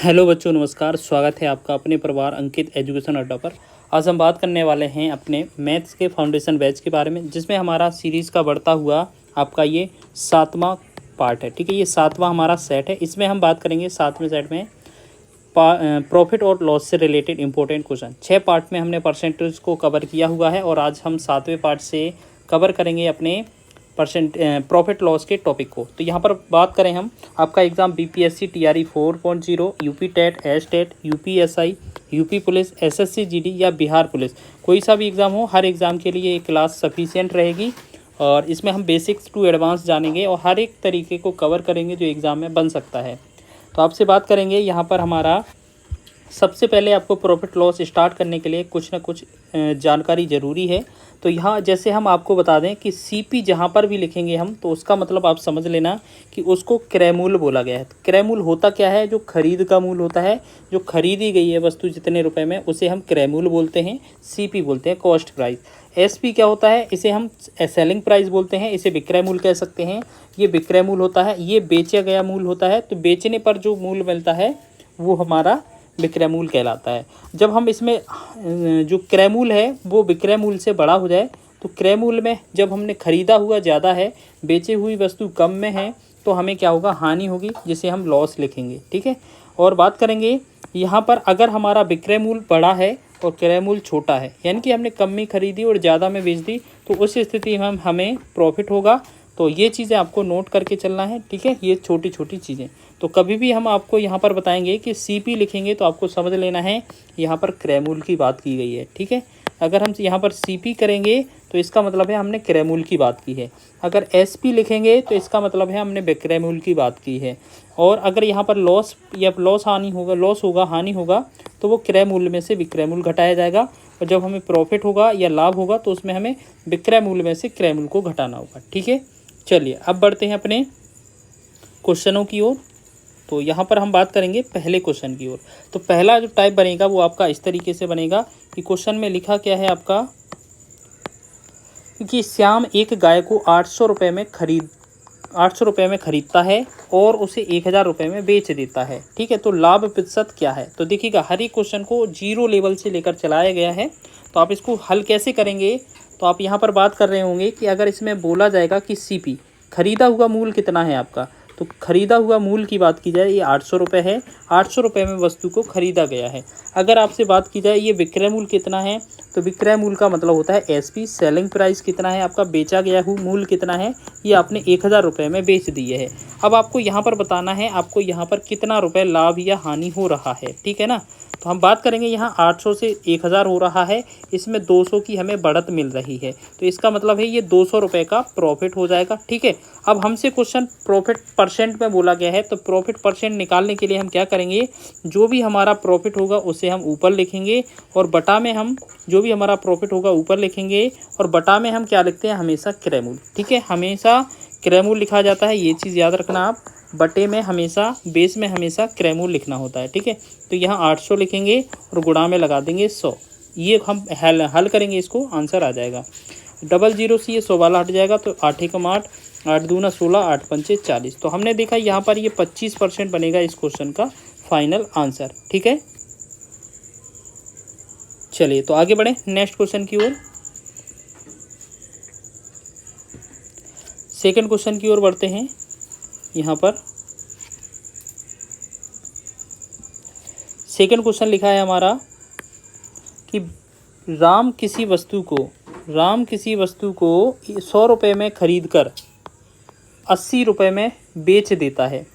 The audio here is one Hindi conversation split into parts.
हेलो बच्चों, नमस्कार। स्वागत है आपका अपने परिवार अंकित एजुकेशन अड्डा पर। आज हम बात करने वाले हैं अपने मैथ्स के फाउंडेशन बैच के बारे में, जिसमें हमारा सीरीज़ का बढ़ता हुआ आपका ये 7वां पार्ट है। ठीक है, ये 7वां हमारा सेट है। इसमें हम बात करेंगे 7वें सेट में प्रॉफिट और लॉस से रिलेटेड इंपॉर्टेंट क्वेश्चन। 6 पार्ट में हमने परसेंटेज को कवर किया हुआ है और आज हम 7वें पार्ट से कवर करेंगे अपने प्रॉफिट लॉस के टॉपिक को। तो यहाँ पर बात करें हम, आपका exam BPSC TRE 4.0, UP TET, S TET, UPSI, UP police, SSC GD या बिहार पुलिस, कोई सा भी एग्ज़ाम हो, हर एग्ज़ाम के लिए ये क्लास सफिशिएंट रहेगी। और इसमें हम बेसिक्स टू एडवांस जानेंगे और हर एक तरीके को कवर करेंगे जो एग्ज़ाम में बन सकता है। तो आपसे बात करेंगे यहाँ पर हमारा सबसे पहले आपको प्रॉफिट लॉस स्टार्ट करने के लिए कुछ ना कुछ जानकारी ज़रूरी है। तो यहाँ जैसे हम आपको बता दें कि सीपी जहाँ पर भी लिखेंगे हम, तो उसका मतलब आप समझ लेना कि उसको क्रय मूल्य बोला गया है। तो क्रय मूल्य होता क्या है? जो खरीद का मूल्य होता है, जो खरीदी गई है वस्तु जितने रुपए में, उसे हम क्रय मूल्य बोलते हैं, सीपी बोलते हैं, कॉस्ट प्राइस। एसपी क्या होता है? इसे हम सेलिंग प्राइस बोलते हैं, इसे विक्रय मूल्य कह सकते हैं। ये विक्रय मूल्य होता है, ये बेचा गया मूल्य होता है। तो बेचने पर जो मूल्य मिलता है वो हमारा विक्रय मूल्य कहलाता है। जब हम इसमें जो क्रय मूल्य है वो विक्रय मूल्य से बड़ा हो जाए, तो क्रय मूल्य में जब हमने खरीदा हुआ ज़्यादा है, बेची हुई वस्तु कम में है, तो हमें क्या होगा? हानि होगी, जिसे हम लॉस लिखेंगे। ठीक है, और बात करेंगे यहाँ पर अगर हमारा विक्रय मूल्य बड़ा है और क्रय मूल्य छोटा है, यानी कि हमने कम में खरीदी और ज़्यादा में बेच दी, तो उस स्थिति में हमें प्रॉफिट होगा। तो ये चीज़ें आपको नोट करके चलना है। ठीक है, ये छोटी छोटी चीज़ें। तो कभी भी हम आपको यहाँ पर बताएंगे कि सीपी लिखेंगे तो आपको समझ लेना है यहाँ पर क्रय मूल्य की बात की गई है। ठीक है, अगर हम यहाँ पर सीपी करेंगे तो इसका मतलब है हमने क्रय मूल्य की बात की है। अगर एसपी लिखेंगे तो इसका मतलब है हमने विक्रय मूल्य की बात की है। और अगर यहाँ पर लॉस या लॉस होगा, हानि होगा, तो वो क्रय मूल्य में से विक्रय मूल्य घटाया जाएगा। और जब हमें प्रॉफिट होगा या लाभ होगा तो उसमें हमें विक्रय मूल्य में से क्रय मूल्य को घटाना होगा। ठीक है, चलिए अब बढ़ते हैं अपने क्वेश्चनों की ओर। तो यहाँ पर हम बात करेंगे पहले क्वेश्चन की ओर। तो पहला जो टाइप बनेगा वो आपका इस तरीके से बनेगा कि क्वेश्चन में लिखा क्या है आपका कि श्याम एक गाय को 800 रुपये में खरीदता है और उसे 1000 रुपये में बेच देता है। ठीक है, तो लाभ प्रतिशत क्या है? तो देखिएगा, हर एक क्वेश्चन को जीरो लेवल से लेकर चलाया गया है। तो आप इसको हल कैसे करेंगे? तो आप यहाँ पर बात कर रहे होंगे कि अगर इसमें बोला जाएगा कि सीपी खरीदा हुआ मूल्य कितना है आपका, तो खरीदा हुआ मूल्य की बात की जाए, ये 800 रुपये है। 800 रुपये में वस्तु को खरीदा गया है। अगर आपसे बात की जाए ये विक्रय मूल्य कितना है, तो विक्रय मूल्य का मतलब होता है एसपी, सेलिंग प्राइस कितना है आपका, बेचा गया हुआ मूल्य कितना है, ये आपने 1000 रुपये में बेच दिए है। अब आपको यहाँ पर बताना है आपको यहाँ पर कितना रुपये लाभ या हानि हो रहा है। ठीक है ना, तो हम बात करेंगे यहाँ 800 से 1000 हो रहा है, इसमें 200 की हमें बढ़त मिल रही है, तो इसका मतलब है ये 200 रुपये का प्रॉफिट हो जाएगा। ठीक है, अब हमसे क्वेश्चन प्रॉफिट परसेंट में बोला गया है, तो प्रॉफिट परसेंट निकालने के लिए हम क्या करेंगे? जो भी हमारा प्रॉफिट होगा उसे हम ऊपर लिखेंगे और बटा में हम जो भी हमारा प्रॉफिट होगा ऊपर लिखेंगे और बटा में हम क्या लिखते हैं? हमेशा क्रय मूल्य। ठीक है, हमेशा क्रय मूल्य लिखा जाता है, ये चीज़ याद रखना आप। बटे में हमेशा, बेस में हमेशा क्रय मूल्य लिखना होता है। ठीक है, तो यहाँ 800 लिखेंगे और गुणा में लगा देंगे 100। ये हम हल करेंगे, इसको आंसर आ जाएगा। 00 से ये 100 वाला हट जाएगा, तो 8 एकम 8, 8 दूना 16, 8 पंचे 40। तो हमने देखा यहाँ पर ये 25% बनेगा इस क्वेश्चन का फाइनल आंसर। ठीक है, चलिए तो आगे बढ़े नेक्स्ट क्वेश्चन की ओर। सेकंड क्वेश्चन की ओर बढ़ते हैं। यहाँ पर सेकंड क्वेश्चन लिखा है हमारा कि राम किसी वस्तु को 100 रुपये में खरीद कर 80 रुपये में बेच देता है।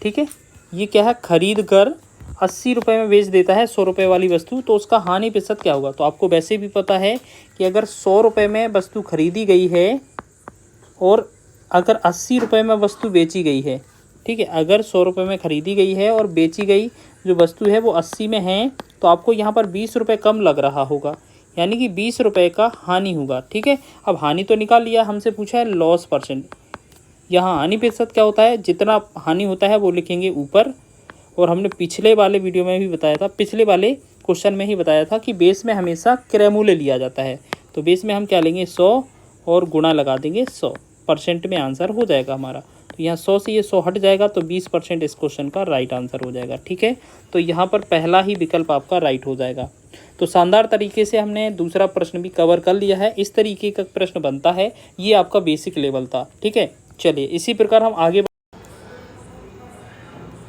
ठीक है, ये क्या है? खरीद कर 80 रुपये में बेच देता है 100 रुपये वाली वस्तु, तो उसका हानि प्रतिशत क्या होगा? तो आपको वैसे भी पता है कि अगर 100 रुपये में वस्तु खरीदी गई है और अगर 80 रुपये में वस्तु बेची गई है, ठीक है, अगर 100 रुपये में खरीदी गई है और बेची गई जो वस्तु है वो 80 में है, तो आपको यहाँ पर 20 रुपये कम लग रहा होगा, यानी कि 20 रुपये का हानि होगा। ठीक है, अब हानि तो निकाल लिया, हमसे पूछा है लॉस परसेंट। यहाँ हानि प्रतिशत क्या होता है? जितना हानि होता है वो लिखेंगे ऊपर। और हमने पिछले वाले वीडियो में भी बताया था, पिछले वाले क्वेश्चन में ही बताया था कि बेस में हमेशा क्रय मूल्य लिया जाता है। तो बेस में हम क्या लेंगे? 100 और गुणा लगा देंगे 100, परसेंट में आंसर हो जाएगा हमारा। तो यहाँ 100 से ये 100 हट जाएगा तो 20% इस क्वेश्चन का राइट आंसर हो जाएगा। ठीक है, तो यहाँ पर पहला ही विकल्प आपका राइट हो जाएगा। तो शानदार तरीके से हमने दूसरा प्रश्न भी कवर कर लिया है। इस तरीके का प्रश्न बनता है, ये आपका बेसिक लेवल था। ठीक है, चलिए इसी प्रकार हम आगे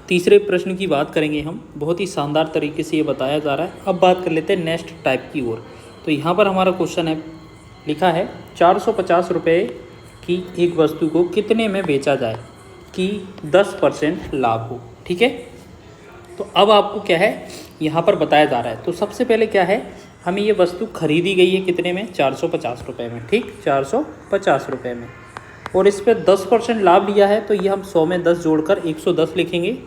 तीसरे प्रश्न की बात करेंगे हम। बहुत ही शानदार तरीके से ये बताया जा रहा है। अब बात कर लेते हैं नेक्स्ट टाइप की ओर। तो यहाँ पर हमारा क्वेश्चन है, लिखा है 450 रुपये की एक वस्तु को कितने में बेचा जाए कि 10% लाभ हो। ठीक है, तो अब आपको क्या है यहाँ पर बताया जा रहा है। तो सबसे पहले क्या है, हमें ये वस्तु खरीदी गई है कितने में, 450 रुपये में। ठीक, 450 रुपये में, और इस पर 10% लाभ लिया है। तो ये हम 100 में 10 जोड़कर 110 लिखेंगे,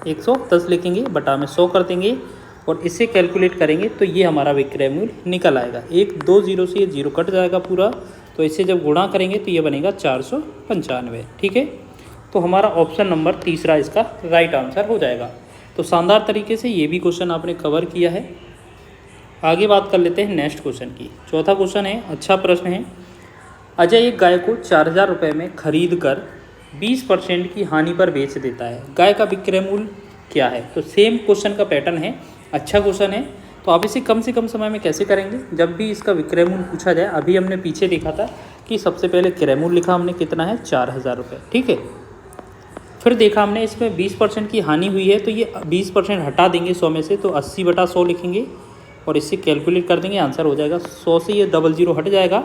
110 लिखेंगे, बटा में 100 कर देंगे और इसे कैलकुलेट करेंगे तो ये हमारा विक्रय मूल्य निकल आएगा। 1 2 0 से ये 0 कट जाएगा पूरा, तो इसे जब गुणा करेंगे तो ये बनेगा 495। ठीक है, तो हमारा ऑप्शन नंबर तीसरा इसका राइट आंसर हो जाएगा। तो शानदार तरीके से ये भी क्वेश्चन आपने कवर किया है। आगे बात कर लेते हैं नेक्स्ट क्वेश्चन की। चौथा क्वेश्चन है, अच्छा प्रश्न है। अजय एक गाय को 4000 रुपये में खरीद कर 20% की हानि पर बेच देता है। गाय का विक्रय मूल्य क्या है? तो सेम क्वेश्चन का पैटर्न है, अच्छा क्वेश्चन है। तो आप इसे कम से कम समय में कैसे करेंगे, जब भी इसका विक्रय मूल्य पूछा जाए। अभी हमने पीछे देखा था कि सबसे पहले क्रय मूल्य लिखा हमने कितना है, 4000 रुपये। ठीक है, फिर देखा हमने इसमें 20% की हानि हुई है, तो ये 20% हटा देंगे 100 में से, तो 80/100 लिखेंगे और इससे कैलकुलेट कर देंगे, आंसर हो जाएगा 100 से ये 00 हट जाएगा।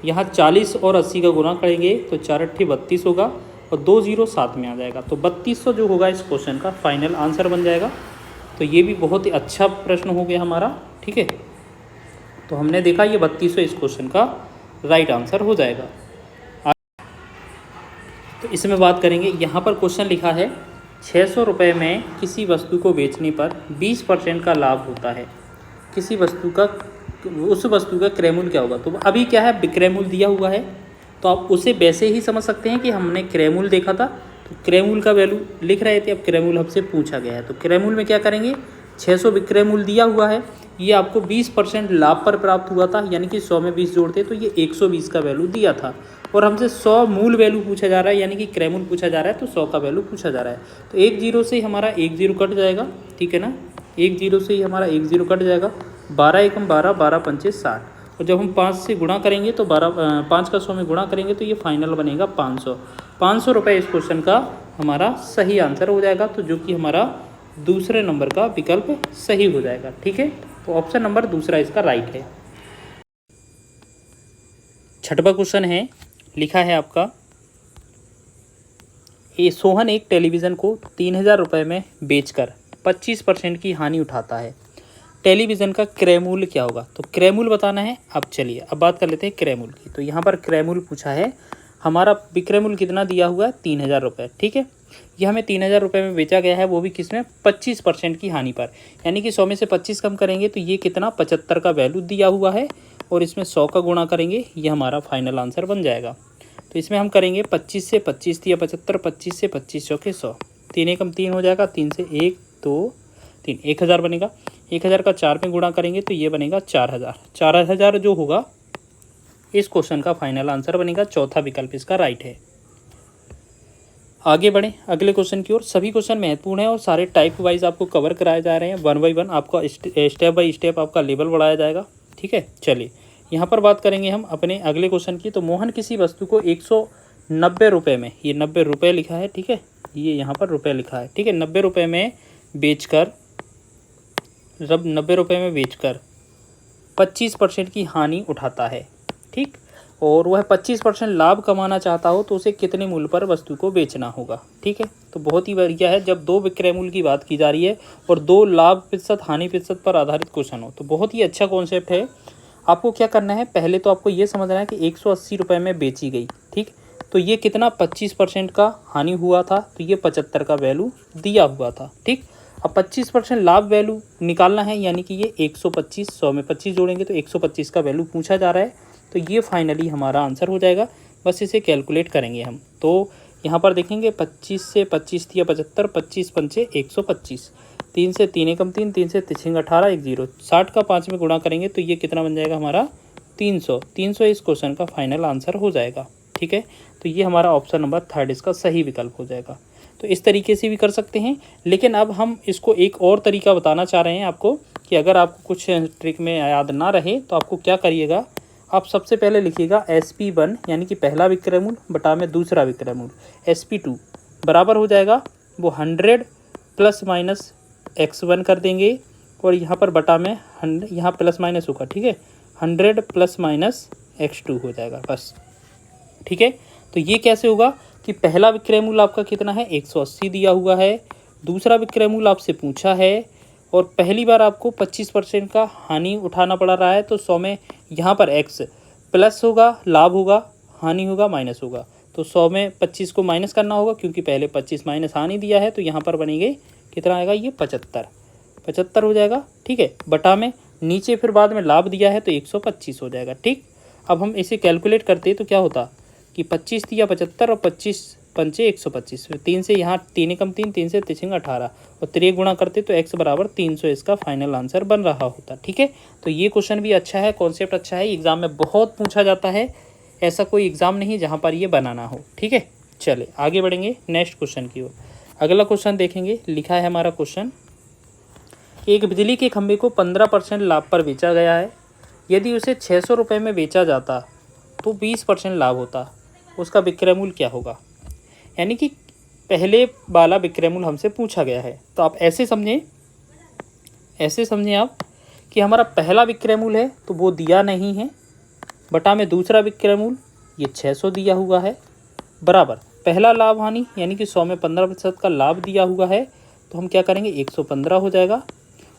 यहाँ 40 और 80 का गुणा करेंगे तो 4 8 32 होगा और 2 0 साथ में आ जाएगा, तो 3200 जो होगा इस क्वेश्चन का फाइनल आंसर बन जाएगा। तो ये भी बहुत ही अच्छा प्रश्न हो गया हमारा। ठीक है, तो हमने देखा ये 3200 इस क्वेश्चन का राइट आंसर हो जाएगा। तो इसमें बात करेंगे, यहाँ पर क्वेश्चन लिखा है 600 रुपये में किसी वस्तु को बेचने पर 20% का लाभ होता है। किसी वस्तु का, उस वस्तु का क्रय मूल्य क्या होगा? तो अभी क्या है, विक्रय मूल्य दिया हुआ है, तो आप उसे वैसे ही समझ सकते हैं कि हमने क्रय मूल्य देखा था, तो क्रय मूल्य का वैल्यू लिख रहे थे। अब क्रय मूल्य हमसे पूछा गया है, तो क्रय मूल्य में क्या करेंगे, 600 विक्रय मूल्य दिया हुआ है, ये आपको 20% लाभ पर प्राप्त हुआ था, यानी कि 100 में 20 जोड़ते तो ये 120 का वैल्यू दिया था। और हमसे 100 मूल वैल्यू पूछा जा रहा है, यानी कि क्रय मूल्य पूछा जा रहा है, तो 100 का वैल्यू पूछा जा रहा है। तो 1 0 से ही हमारा 1 0 कट जाएगा। ठीक है ना, 1 0 से ही हमारा 1 0 कट जाएगा। 12 एकम 12, 12 पंचे 60, और जब हम 5 से गुणा करेंगे तो 5 का 100 में गुणा करेंगे तो ये फाइनल बनेगा 500। 500 रुपये इस क्वेश्चन का हमारा सही आंसर हो जाएगा, तो जो कि हमारा दूसरे नंबर का विकल्प सही हो जाएगा। ठीक है, तो ऑप्शन नंबर दूसरा इसका राइट है। छठवां क्वेश्चन है, लिखा है आपका, ये सोहन एक टेलीविज़न को 3000 रुपये में बेचकर 25% की हानि उठाता है। टेलीविज़न का क्रय मूल्य क्या होगा? तो क्रय मूल्य बताना है। अब चलिए अब बात कर लेते हैं क्रय मूल्य की। तो यहाँ पर क्रय मूल्य पूछा है, हमारा विक्रय मूल्य कितना दिया हुआ है, 3000 रुपये। ठीक है, ये हमें 3000 रुपये में बेचा गया है, वो भी किसमें, 25% की हानि पर, यानी कि 100 में से 25 कम करेंगे तो ये कितना, 75 का वैल्यू दिया हुआ है, और इसमें 100 का गुणा करेंगे, ये हमारा फाइनल आंसर बन जाएगा। तो इसमें हम करेंगे 25 से 25 दिया 75, 25 से 25 चौके 100, 3 एकम 3 हो जाएगा, 3 से 1 2 3, 1000 बनेगा। 1000 का 4 में गुणा करेंगे तो ये बनेगा 4000। 4000 जो होगा इस क्वेश्चन का फाइनल आंसर बनेगा। चौथा विकल्प इसका राइट है। आगे बढ़ें अगले क्वेश्चन की ओर। सभी क्वेश्चन महत्वपूर्ण है और सारे टाइप वाइज आपको कवर कराए जा रहे हैं। 1 बाई 1 आपका स्टेप बाय स्टेप आपका लेवल बढ़ाया जाएगा। ठीक है, चलिए यहाँ पर बात करेंगे हम अपने अगले क्वेश्चन की। तो मोहन किसी वस्तु को 190 रुपये में, ये 90 रुपये लिखा है, ठीक है, ये यहाँ पर रुपये लिखा है, ठीक है, 90 रुपये में बेचकर, जब 90 रुपये में बेचकर 25% की हानि उठाता है। ठीक, और वह 25% लाभ कमाना चाहता हो तो उसे कितने मूल्य पर वस्तु को बेचना होगा। ठीक है, तो बहुत ही बढ़िया है जब 2 विक्रय मूल्य की बात की जा रही है और 2 लाभ प्रतिशत हानि प्रतिशत पर आधारित क्वेश्चन हो, तो बहुत ही अच्छा कॉन्सेप्ट है। आपको क्या करना है, पहले तो आपको ये समझना है कि 180 रुपये में बेची गई। ठीक, तो ये कितना, 25% का हानि हुआ था, तो ये 75 का वैल्यू दिया हुआ था। ठीक, अब 25% लाभ वैल्यू निकालना है, यानी कि ये 125, 100 में 25 जोड़ेंगे तो 125 का वैल्यू पूछा जा रहा है, तो ये फाइनली हमारा आंसर हो जाएगा। बस इसे कैलकुलेट करेंगे हम। तो यहाँ पर देखेंगे 25 से 25 दिया 75, 25 पंचे 125, 3 से 3 एकम 3, 3 से 3 18, 1 0, 60 का 5 में गुणा करेंगे तो ये कितना बन जाएगा हमारा, 300। 300 इस क्वेश्चन का फाइनल आंसर हो जाएगा। ठीक है। तो ये हमारा ऑप्शन नंबर 3 इसका सही विकल्प हो जाएगा। तो इस तरीके से भी कर सकते हैं, लेकिन अब हम इसको एक और तरीका बताना चाह रहे हैं आपको कि अगर आपको कुछ ट्रिक में याद ना रहे तो आपको क्या करिएगा, आप सबसे पहले लिखिएगा SP1 यानी कि पहला विक्रयमूल बटा में दूसरा विक्रयमूल SP2 बराबर हो जाएगा वो 100 प्लस माइनस x1 कर देंगे और यहाँ पर बटा में 100 यहाँ प्लस माइनस होगा, ठीक है, 100 प्लस माइनस x2 हो जाएगा बस, ठीक है। तो ये कैसे होगा कि पहला विक्रय मूल्य आपका कितना है 180 दिया हुआ है, दूसरा विक्रय मूल्य आपसे पूछा है और पहली बार आपको 25% का हानि उठाना पड़ रहा है, तो 100 में यहाँ पर x प्लस होगा, लाभ होगा, हानि होगा, माइनस होगा। तो 100 में 25 को माइनस करना होगा क्योंकि पहले 25 माइनस हानि दिया है, तो यहाँ पर बनेंगे कितना आएगा ये 75 हो जाएगा, ठीक है। बटा में नीचे फिर बाद में लाभ दिया है तो 125 हो जाएगा, ठीक। अब हम इसे कैलकुलेट करते तो क्या होता कि 25 दिया 75 और 25 पंचे 125, फिर 3 से यहाँ 3 कम 3, 3 से 3 18 और 3 गुणा करते तो x बराबर 300 इसका फाइनल आंसर बन रहा होता, ठीक है। तो ये क्वेश्चन भी अच्छा है, कॉन्सेप्ट अच्छा है, एग्जाम में बहुत पूछा जाता है, ऐसा कोई एग्जाम नहीं जहाँ पर ये बनाना हो, ठीक है। चले आगे बढ़ेंगे नेक्स्ट क्वेश्चन की ओर। अगला क्वेश्चन देखेंगे, लिखा है हमारा क्वेश्चन, एक बिजली के खंभे को 15% लाभ पर बेचा गया है, यदि उसे 600 रुपये में बेचा जाता तो 20% लाभ होता, उसका विक्रय मूल्य क्या होगा। यानी कि पहले वाला विक्रय मूल्य हमसे पूछा गया है, तो आप ऐसे समझें आप कि हमारा पहला विक्रय मूल्य है तो वो दिया नहीं है, बटा में दूसरा विक्रय मूल्य ये 600 दिया हुआ है, बराबर पहला लाभ हानि यानी कि 100 में 15% का लाभ दिया हुआ है, तो हम क्या करेंगे 115 हो जाएगा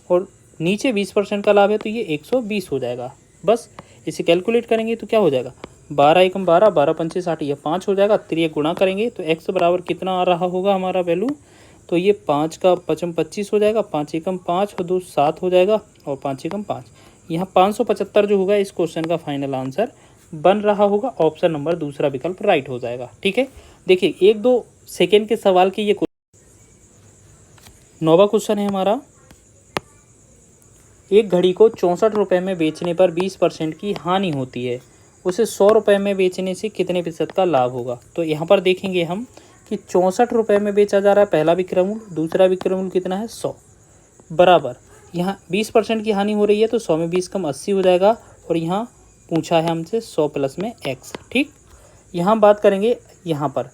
और नीचे 20% का लाभ है तो ये 120 हो जाएगा। बस इसे कैलकुलेट करेंगे तो क्या हो जाएगा 12 एकम 12, 12 पंचे 60, ये 5 हो जाएगा। 3 गुणा करेंगे तो x बराबर कितना आ रहा होगा हमारा वैल्यू, तो ये 5 का 55 25 हो जाएगा, 5 एकम 5 और 2 7 हो जाएगा और 5 एकम 5, यहाँ 575 जो होगा इस क्वेश्चन का फाइनल आंसर बन रहा होगा। ऑप्शन नंबर दूसरा विकल्प राइट हो जाएगा, ठीक है। देखिए 1-2 सेकेंड के सवाल की ये 9वां क्वेश्चन है हमारा, एक घड़ी को 64 रुपये में बेचने पर 20% की हानि होती है, उसे 100 रुपये में बेचने से कितने प्रतिशत का लाभ होगा। तो यहाँ पर देखेंगे हम कि 64 रुपये में बेचा जा रहा है पहला विक्रय मूल्य, दूसरा विक्रय मूल्य कितना है 100, बराबर यहाँ 20% की हानि हो रही है तो 100 में 20 कम 80 हो जाएगा और यहाँ पूछा है हमसे 100 प्लस में x, ठीक। यहाँ बात करेंगे यहाँ पर,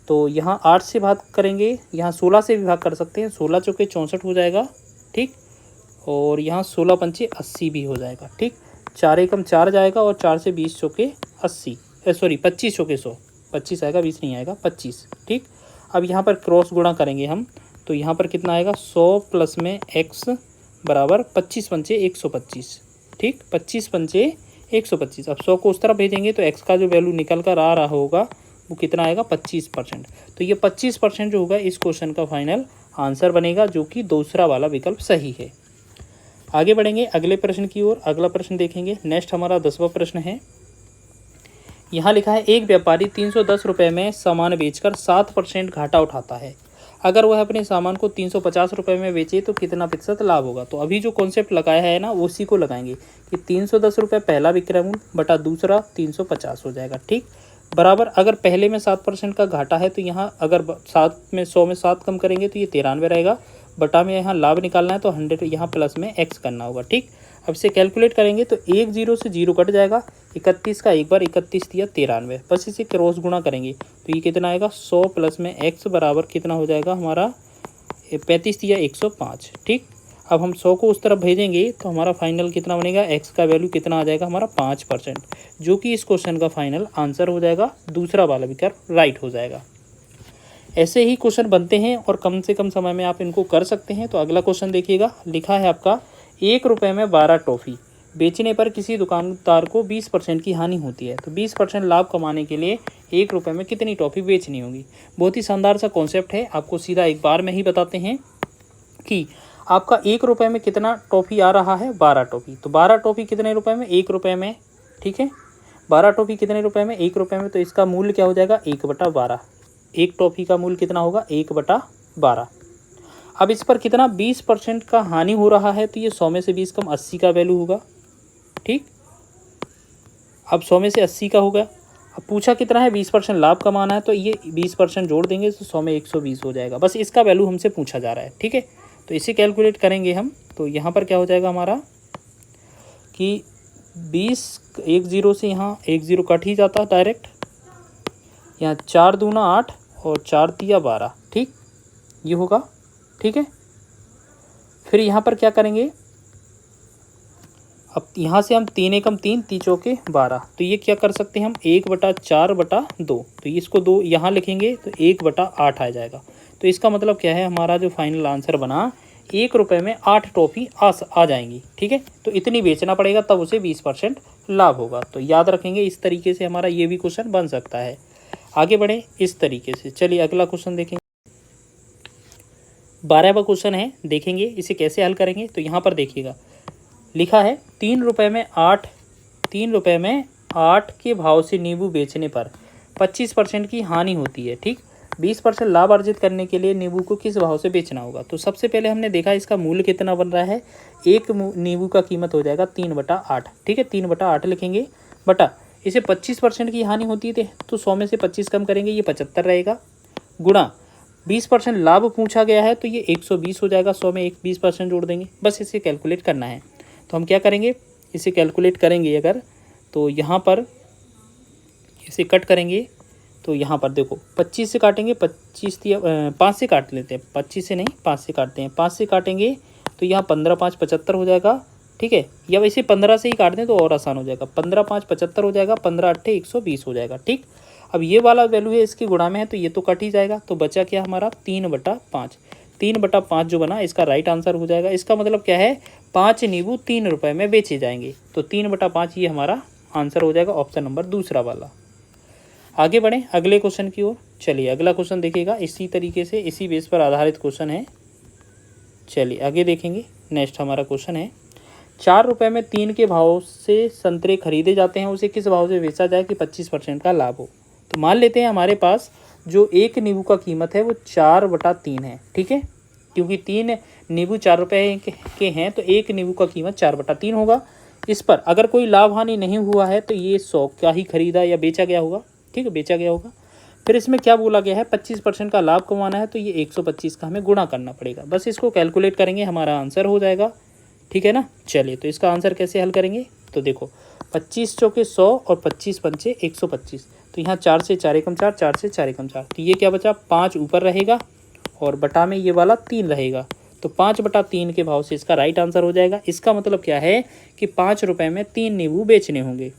तो यहाँ 8 से भाग करेंगे, यहाँ 16 से भी भाग कर सकते हैं, 16 चौके 64 हो जाएगा, ठीक, और यहाँ 16 पंचे 80 भी हो जाएगा, ठीक। 4 एकम 4 जाएगा और 4 से 20 चौके 80, 25 चौके 100, 25 आएगा 20 नहीं आएगा 25, ठीक। अब यहाँ पर क्रॉस गुणा करेंगे हम, तो यहाँ पर कितना आएगा 100 प्लस में x बराबर 25 पंचे 125, ठीक, 25 पंचे 125। अब 100 को उस तरफ भेजेंगे तो x का जो वैल्यू निकल कर आ रहा होगा वो कितना आएगा 25%। तो ये 25% जो होगा इस क्वेश्चन का फाइनल आंसर बनेगा, जो कि दूसरा वाला विकल्प सही है। आगे बढ़ेंगे अगले प्रश्न की ओर। अगला प्रश्न देखेंगे, नेक्स्ट हमारा 10वां प्रश्न है। यहाँ लिखा है एक व्यापारी 310 रुपये में सामान बेचकर 7% घाटा उठाता है, अगर वह अपने सामान को 350 रुपये में बेचे तो कितना प्रतिशत लाभ होगा। तो अभी जो कॉन्सेप्ट लगाया है ना उसी को लगाएंगे कि 310 रुपये पहला विक्रय मूल्य बटा दूसरा 350 हो जाएगा, ठीक, बराबर अगर पहले में 7% का घाटा है तो यहाँ अगर 7 में 100 में 7 कम करेंगे तो ये 93 रहेगा, बटा में यहाँ लाभ निकालना है तो 100 यहाँ प्लस में x करना होगा, ठीक। अब इसे कैलकुलेट करेंगे तो 1 0 से 0 कट जाएगा, 31 का एक बार 31 दिया 93, बस इसे क्रॉस गुणा करेंगे तो ये कितना आएगा 100 प्लस में x बराबर कितना हो जाएगा हमारा 35 दिया 105, ठीक। अब हम 100 को उस तरफ भेजेंगे तो हमारा फाइनल कितना बनेगा, x का वैल्यू कितना आ जाएगा हमारा 5%, जो कि इस क्वेश्चन का फाइनल आंसर हो जाएगा, दूसरा वाला विकल्प राइट हो जाएगा। ऐसे ही क्वेश्चन बनते हैं और कम से कम समय में आप इनको कर सकते हैं। तो अगला क्वेश्चन देखिएगा, लिखा है आपका 1 रुपये में 12 टॉफ़ी बेचने पर किसी दुकानदार को 20% की हानि होती है, तो 20% लाभ कमाने के लिए 1 रुपये में कितनी टॉफ़ी बेचनी होगी। बहुत ही शानदार सा कॉन्सेप्ट है, आपको सीधा एक बार में ही बताते हैं कि आपका 1 रुपये में कितना टॉफ़ी आ रहा है 12 टॉफ़ी, तो 12 टॉफ़ी कितने रुपये में 1 रुपये में, ठीक है, 12 टॉफ़ी कितने रुपये में 1 रुपये में, तो इसका मूल्य क्या हो जाएगा 1/12, एक टॉफ़ी का मूल्य कितना होगा 1/12। अब इस पर कितना 20% का हानि हो रहा है तो ये 100 में से 20 कम 80 का वैल्यू होगा, ठीक। अब 100 में से 80 का होगा, अब पूछा कितना है, 20% लाभ कमाना है, तो ये 20% जोड़ देंगे तो 100 में 120 हो जाएगा। बस इसका वैल्यू हमसे पूछा जा रहा है, ठीक है। तो इसे कैलकुलेट करेंगे हम, तो यहाँ पर क्या हो जाएगा हमारा कि 20, 1 0 से यहाँ 1 0 कट ही जाता है डायरेक्ट, यहाँ 4 दूना 8 और 4 तिया 12, ठीक, ये होगा, ठीक है। फिर यहाँ पर क्या करेंगे, अब यहाँ से हम 3 एकम 3, 3 चौके 12, तो ये क्या कर सकते हैं हम 1/4/2, तो इसको 2 यहाँ लिखेंगे तो 1/8 आ जाएगा। तो इसका मतलब क्या है, हमारा जो फाइनल आंसर बना 1 रुपये में 8 टॉफ़ी आ जाएंगी, ठीक है। तो इतनी बेचना पड़ेगा तब उसे 20% लाभ होगा। तो याद रखेंगे, इस तरीके से हमारा ये भी क्वेश्चन बन सकता है। आगे बढ़े इस तरीके से। चलिए अगला क्वेश्चन देखेंगे। 12वां क्वेश्चन है, देखेंगे इसे कैसे हल करेंगे। तो यहाँ पर देखिएगा लिखा है 3 रुपये में 8 के भाव से नींबू बेचने पर 25% की हानि होती है, ठीक। 20% लाभ अर्जित करने के लिए नींबू को किस भाव से बेचना होगा। तो सबसे पहले हमने देखा इसका मूल्य कितना बन रहा है, एक नींबू का कीमत हो जाएगा 3/8, ठीक है। 3/8 लिखेंगे, बटा इसे 25% की हानि होती है तो 100 में से 25 कम करेंगे, ये 75 रहेगा, गुणा 20% लाभ पूछा गया है तो ये 120 हो जाएगा। 100 में 20% जोड़ देंगे, बस इसे कैलकुलेट करना है। तो हम क्या करेंगे, इसे कैलकुलेट करेंगे अगर, तो यहाँ पर इसे कट करेंगे तो यहाँ पर देखो 25 से काटेंगे, 5 से काट लेते हैं, 25 से नहीं 5 से काटते हैं, 5 से काटेंगे तो यहाँ 15 5 75 हो जाएगा, ठीक है। या वैसे 15 से ही काट दें तो और आसान हो जाएगा, 15 5 75 हो जाएगा, 15 8 120 हो जाएगा, ठीक। अब ये वाला वैल्यू है इसकी गुणा में है तो ये तो कट ही जाएगा, तो बचा क्या हमारा 3/5। 3/5 जो बना इसका राइट आंसर हो जाएगा। इसका मतलब क्या है, 5 नींबू 3 रुपये में बेचे जाएंगे, तो 3/5 ये हमारा आंसर हो जाएगा, ऑप्शन नंबर दूसरा वाला। आगे बढ़ें अगले क्वेश्चन की ओर। चलिए अगला क्वेश्चन देखिएगा, इसी तरीके से इसी बेस पर आधारित क्वेश्चन है। चलिए आगे देखेंगे। नेक्स्ट हमारा क्वेश्चन है, 4 रुपये में 3 के भाव से संतरे खरीदे जाते हैं, उसे किस भाव से बेचा जाए कि 25% का लाभ हो। तो मान लेते हैं हमारे पास जो एक नींबू का कीमत है वो 4/3 है, ठीक है। क्योंकि 3 नींबू 4 रुपये के हैं तो एक नींबू का कीमत 4/3 होगा। इस पर अगर कोई लाभ हानि नहीं हुआ है तो ये 100 का ही खरीदा या बेचा गया होगा, ठीक है, बेचा गया होगा। फिर इसमें क्या बोला गया है, 25% का लाभ कमाना है तो ये 125 का हमें गुणा करना पड़ेगा। बस इसको कैलकुलेट करेंगे, हमारा आंसर हो जाएगा, ठीक है ना। चलिए तो इसका आंसर कैसे हल करेंगे, तो देखो 25 चौके 100 और 25 पंचे 125, तो यहाँ 4 से 4 एकम 4, 4 से 4 एकम 4, तो ये क्या बचा 5 ऊपर रहेगा और बटा में ये वाला 3 रहेगा, तो 5/3 के भाव से इसका राइट आंसर हो जाएगा। इसका मतलब क्या है कि 5 रुपये में 3 नींबू बेचने होंगे,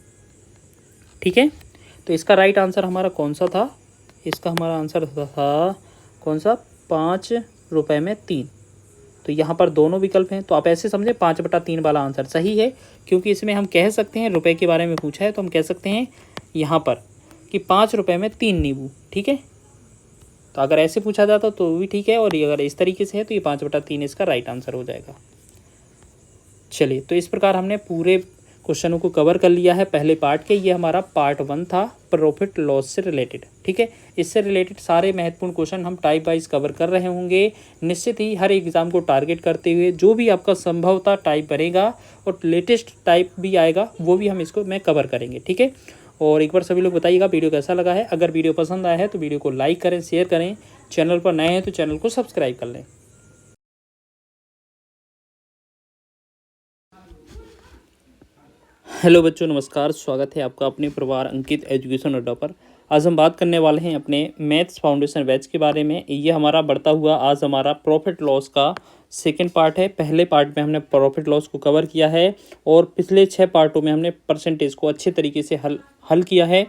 ठीक है। तो इसका राइट आंसर हमारा कौन सा था, इसका हमारा आंसर था कौन सा, 5 रुपये में 3। तो यहाँ पर दोनों विकल्प हैं, तो आप ऐसे समझें 5/3 वाला आंसर सही है, क्योंकि इसमें हम कह सकते हैं रुपए के बारे में पूछा है तो हम कह सकते हैं यहाँ पर कि 5 रुपये में 3 नींबू, ठीक है। तो अगर ऐसे पूछा जाता तो भी ठीक है, और ये अगर इस तरीके से है तो ये 5/3 इसका राइट आंसर हो जाएगा। चलिए तो इस प्रकार हमने पूरे क्वेश्चनों को कवर कर लिया है पहले पार्ट के। ये हमारा पार्ट 1 था प्रॉफिट लॉस से रिलेटेड, ठीक है। इससे रिलेटेड सारे महत्वपूर्ण क्वेश्चन हम टाइप वाइज कवर कर रहे होंगे। निश्चित ही हर एग्जाम को टारगेट करते हुए जो भी आपका संभवतः टाइप बनेगा और लेटेस्ट टाइप भी आएगा वो भी हम इसको मैं कवर करेंगे, ठीक है। और एक बार सभी लोग बताइएगा वीडियो कैसा लगा है। अगर वीडियो पसंद आया है तो वीडियो को लाइक करें, शेयर करें, चैनल पर नए हैं तो चैनल को सब्सक्राइब कर लें। हेलो बच्चों, नमस्कार, स्वागत है आपका अपने परिवार अंकित एजुकेशन अड्डा पर। आज हम बात करने वाले हैं अपने मैथ्स फाउंडेशन बैच के बारे में। ये हमारा बढ़ता हुआ आज हमारा प्रॉफिट लॉस का सेकंड पार्ट है। पहले पार्ट में हमने प्रॉफिट लॉस को कवर किया है और पिछले 6 पार्टों में हमने परसेंटेज को अच्छे तरीके से हल किया है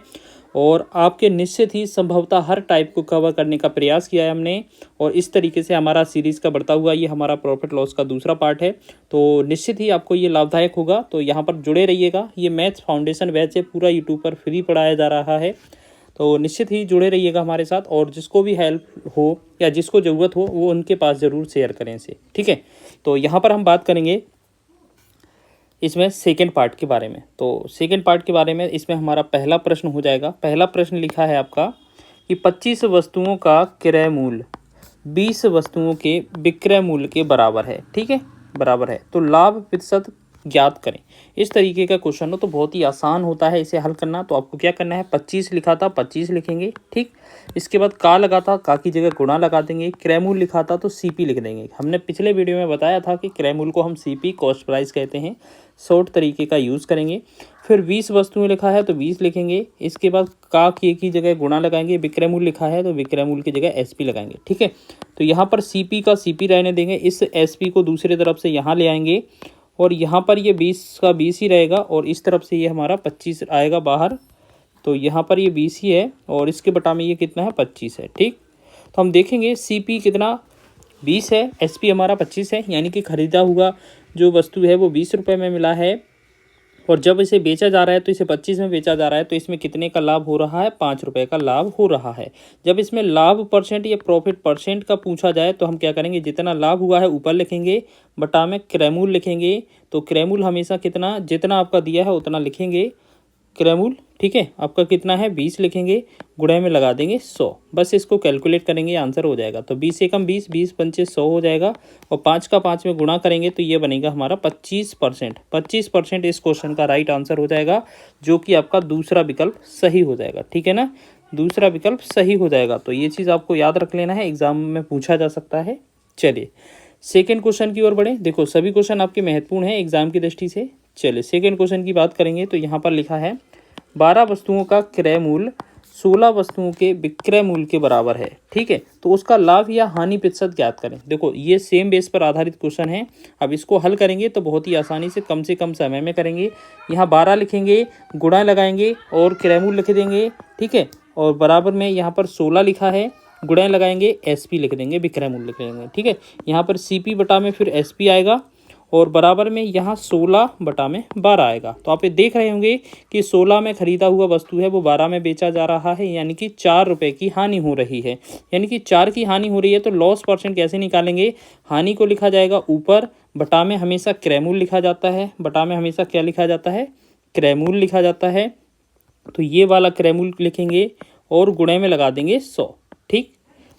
और आपके निश्चित ही संभवतः हर टाइप को कवर करने का प्रयास किया है हमने। और इस तरीके से हमारा सीरीज़ का बढ़ता हुआ ये हमारा प्रॉफिट लॉस का दूसरा पार्ट है, तो निश्चित ही आपको ये लाभदायक होगा। तो यहाँ पर जुड़े रहिएगा। ये मैथ्स फाउंडेशन बैच है, पूरा यूट्यूब पर फ्री पढ़ाया जा रहा है, तो निश्चित ही जुड़े रहिएगा हमारे साथ। और जिसको भी हेल्प हो या जिसको ज़रूरत हो वो उनके पास ज़रूर शेयर करें इसे, ठीक है। तो यहाँ पर हम बात करेंगे इसमें सेकेंड पार्ट के बारे में। तो सेकेंड पार्ट के बारे में इसमें हमारा पहला प्रश्न हो जाएगा। पहला प्रश्न लिखा है आपका कि 25 वस्तुओं का क्रय मूल्य 20 वस्तुओं के विक्रय मूल्य के बराबर है, ठीक है, बराबर है। तो लाभ प्रतिशत ज्ञात करें। इस तरीके का क्वेश्चन हो तो बहुत ही आसान होता है इसे हल करना। तो आपको क्या करना है, 25 लिखा था 25 लिखेंगे, ठीक। इसके बाद का लगा था, का की जगह गुणा लगा देंगे। क्रयमूल्य लिखा था तो सीपी लिख देंगे। हमने पिछले वीडियो में बताया था कि क्रयमूल्य को हम सीपी कॉस्ट प्राइस कहते हैं, शॉर्ट तरीके का यूज़ करेंगे। फिर 20 वस्तुएं लिखा है तो 20 लिखेंगे। इसके बाद का की जगह गुणा लगाएंगे। विक्रय मूल्य लिखा है तो विक्रय मूल्य की जगह एसपी लगाएंगे, ठीक है। तो यहाँ पर सीपी का सीपी रहने देंगे, इस एसपी को दूसरी तरफ से यहाँ ले आएंगे और यहाँ पर ये 20 का 20 ही रहेगा और इस तरफ से ये हमारा 25 आएगा बाहर। तो यहाँ पर ये 20 ही है और इसके बटा में ये कितना है, 25 है, ठीक। तो हम देखेंगे सीपी कितना 20 है, एसपी हमारा 25 है, यानी कि खरीदा हुआ जो वस्तु है वो 20 रुपये में मिला है और जब इसे बेचा जा रहा है तो इसे 25 में बेचा जा रहा है। तो इसमें कितने का लाभ हो रहा है, 5 रुपये का लाभ हो रहा है। जब इसमें लाभ परसेंट या प्रॉफिट परसेंट का पूछा जाए तो हम क्या करेंगे, जितना लाभ हुआ है ऊपर लिखेंगे, बटा में क्रयमूल्य लिखेंगे। तो क्रयमूल्य हमेशा कितना, जितना आपका दिया है उतना लिखेंगे क्रयमूल्य, ठीक है। आपका कितना है 20 लिखेंगे, गुणे में लगा देंगे 100। बस इसको कैलकुलेट करेंगे, आंसर हो जाएगा। तो 20 एकम 20, 20 पंचे 100 हो जाएगा और 5 का 5 में गुणा करेंगे तो ये बनेगा हमारा 25%। 25% इस क्वेश्चन का राइट आंसर हो जाएगा, जो कि आपका दूसरा विकल्प सही हो जाएगा, ठीक है ना। दूसरा विकल्प सही हो जाएगा। तो ये चीज़ आपको याद रख लेना है, एग्जाम में पूछा जा सकता है। चलिए सेकेंड क्वेश्चन की ओर बढ़े। देखो सभी क्वेश्चन आपके महत्वपूर्ण हैं एग्जाम की दृष्टि से। चलिए सेकेंड क्वेश्चन की बात करेंगे तो यहाँ पर लिखा है 12 वस्तुओं का क्रय मूल्य 16 वस्तुओं के विक्रय मूल्य के बराबर है, ठीक है। तो उसका लाभ या हानि प्रतिशत ज्ञात करें। देखो ये सेम बेस पर आधारित क्वेश्चन है। अब इसको हल करेंगे तो बहुत ही आसानी से कम समय में करेंगे। यहाँ 12 लिखेंगे, गुणा लगाएंगे और क्रय मूल्य लिख देंगे, ठीक है। और बराबर में यहाँ पर 16 लिखा है, गुणा लगाएंगे, एसपी लिख देंगे, विक्रय मूल्य लिख देंगे, ठीक है। यहाँ पर सीपी बटा में फिर एसपी आएगा और बराबर में यहाँ 16 बटा में 12 आएगा। तो आप ये देख रहे होंगे कि 16 में खरीदा हुआ वस्तु है वो 12 में बेचा जा रहा है, यानी कि 4 रुपये की हानि हो रही है। यानी कि 4 की हानि हो रही है। तो लॉस परसेंट कैसे निकालेंगे, हानि को लिखा जाएगा ऊपर, बटा में हमेशा क्रयमूल्य लिखा जाता है, बटा में हमेशा क्या लिखा जाता है, क्रयमूल्य लिखा जाता है। तो ये वाला क्रयमूल्य लिखेंगे और गुणे में लगा देंगे 100, ठीक।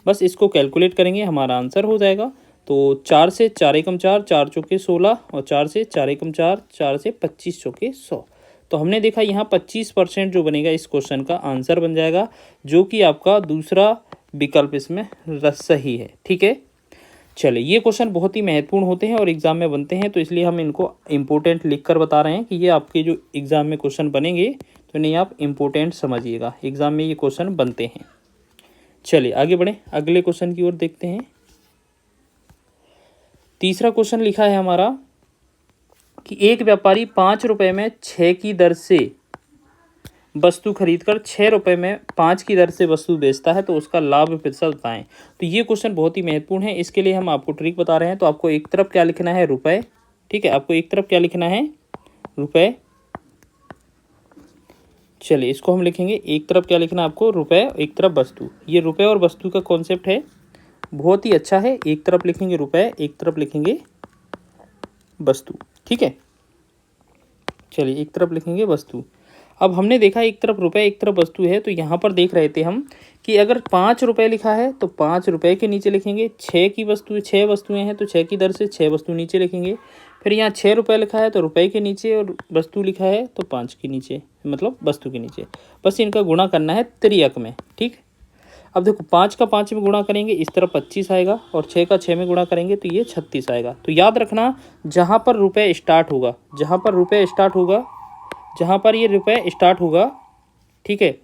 बस इसको कैलकुलेट करेंगे, हमारा आंसर हो जाएगा। तो 4 से 4 एकम 4, 4 चौके 16 और 4 से 4 एकम 4, 4 से 25 चौके 100। तो हमने देखा यहाँ 25% जो बनेगा इस क्वेश्चन का आंसर बन जाएगा, जो कि आपका दूसरा विकल्प इसमें सही है, ठीक है। चलिए ये क्वेश्चन बहुत ही महत्वपूर्ण होते हैं और एग्जाम में बनते हैं, तो इसलिए हम इनको इम्पोर्टेंट लिख कर बता रहे हैं कि ये आपके जो एग्जाम में क्वेश्चन बनेंगे तो इन्हें आप इम्पोर्टेंट समझिएगा, एग्जाम में ये क्वेश्चन बनते हैं। चलिए आगे बढ़ें, अगले क्वेश्चन की ओर देखते हैं। तीसरा क्वेश्चन लिखा है हमारा कि एक व्यापारी 5 रुपये में 6 की दर से वस्तु खरीदकर 6 रुपये में 5 की दर से वस्तु बेचता है, तो उसका लाभ प्रतिशत बताएं। तो ये क्वेश्चन बहुत ही महत्वपूर्ण है। इसके लिए हम आपको ट्रिक बता रहे हैं। तो आपको एक तरफ क्या लिखना है, रुपए, ठीक है। आपको एक तरफ क्या लिखना है, रुपए। चलिए इसको हम लिखेंगे, एक तरफ क्या लिखना है आपको, रुपए, एक तरफ वस्तु। ये रुपए और वस्तु का कॉन्सेप्ट है, बहुत ही अच्छा है। एक तरफ लिखेंगे रुपए, एक तरफ लिखेंगे वस्तु, ठीक है। चलिए एक तरफ लिखेंगे वस्तु। अब हमने देखा एक तरफ रुपए एक तरफ वस्तु है, तो यहाँ पर देख रहे थे हम कि अगर 5 रुपये लिखा है तो 5 रुपये के नीचे लिखेंगे। 6 वस्तुएं हैं तो 6 की दर से 6 वस्तु नीचे लिखेंगे। फिर यहाँ 6 रुपये लिखा है तो रुपये के नीचे, और वस्तु लिखा है तो 5 के नीचे, मतलब वस्तु के नीचे। बस इनका गुणा करना है त्रियक में, ठीक। अब देखो 5 का 5 में गुणा करेंगे इस तरफ 25 आएगा और 6 का 6 में गुणा करेंगे तो ये 36 आएगा। तो याद रखना, जहाँ पर रुपये स्टार्ट होगा, जहाँ पर रुपये स्टार्ट होगा, जहाँ पर ये रुपये स्टार्ट होगा, ठीक है,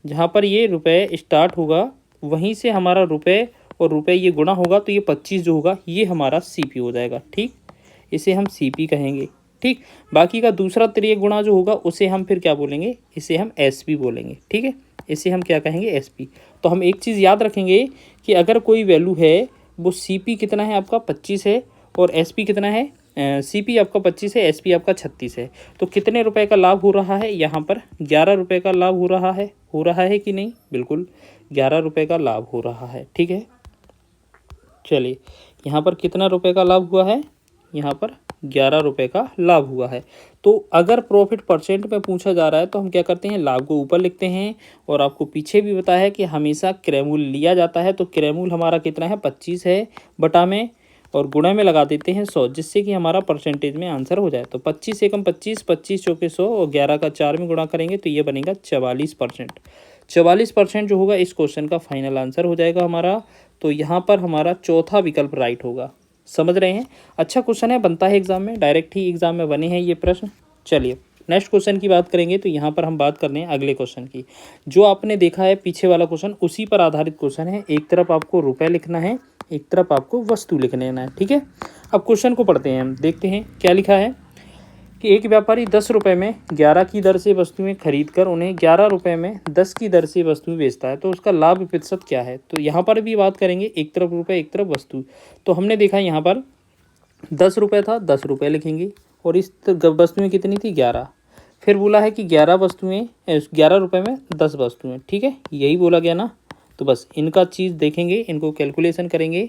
जहाँ पर ये रुपये स्टार्ट होगा वहीं से हमारा रुपये और रुपये ये गुणा होगा, तो ये 25 जो होगा ये हमारा सीपी हो जाएगा, ठीक। इसे हम सीपी कहेंगे, ठीक। बाकी का दूसरा त्रियक गुणा जो होगा उसे हम फिर क्या बोलेंगे, इसे हम एसपी बोलेंगे, ठीक है। इसे हम क्या कहेंगे, एसपी। तो हम एक चीज़ याद रखेंगे कि अगर कोई वैल्यू है वो सीपी कितना है आपका 25 है और एसपी कितना है, सीपी आपका 25 है, एसपी आपका 36 है। तो कितने रुपए का लाभ हो रहा है, यहाँ पर 11 रुपये का लाभ हो रहा है कि नहीं, बिल्कुल 11 रुपये का लाभ हो रहा है, ठीक है। चलिए यहाँ पर कितना रुपए का लाभ हुआ है, यहाँ पर 11 रुपये का लाभ हुआ है। तो अगर प्रॉफिट परसेंट में पूछा जा रहा है तो हम क्या करते हैं, लाभ को ऊपर लिखते हैं। और आपको पीछे भी बताया है कि हमेशा क्रयमूल्य लिया जाता है। तो क्रयमूल्य हमारा कितना है, 25 है, बटा में और गुणा में लगा देते हैं 100, जिससे कि हमारा परसेंटेज में आंसर हो जाए। तो 25 एकम 25, 25 चौके 100 और 11 का 4 में गुणा करेंगे तो ये बनेगा 44%। 44% जो होगा इस क्वेश्चन का फाइनल आंसर हो जाएगा हमारा। तो यहाँ पर हमारा चौथा विकल्प राइट होगा। समझ रहे हैं? अच्छा क्वेश्चन है, बनता है एग्जाम में, डायरेक्ट ही एग्जाम में बने हैं ये प्रश्न। चलिए नेक्स्ट क्वेश्चन की बात करेंगे। तो यहाँ पर हम बात कर रहे हैं अगले क्वेश्चन की। जो आपने देखा है पीछे वाला क्वेश्चन, उसी पर आधारित क्वेश्चन है। एक तरफ आपको रुपए लिखना है, एक तरफ आपको वस्तु लिख लेना है, ठीक है। अब क्वेश्चन को पढ़ते हैं हम, देखते हैं क्या लिखा है कि एक व्यापारी 10 रुपये में 11 की दर से वस्तुएं खरीद कर उन्हें 11 रुपये में 10 की दर से वस्तुएं बेचता है, तो उसका लाभ प्रतिशत क्या है। तो यहाँ पर भी बात करेंगे, एक तरफ रुपये एक तरफ वस्तु। तो हमने देखा यहाँ पर 10 रुपये था, 10 रुपये लिखेंगे, और इस वस्तुएं कितनी थी 11। फिर बोला है कि 11 वस्तुएं 11 रुपये में 10 वस्तुएं, ठीक है, यही बोला गया ना। तो बस इनका चीज़ देखेंगे, इनको कैलकुलेशन करेंगे।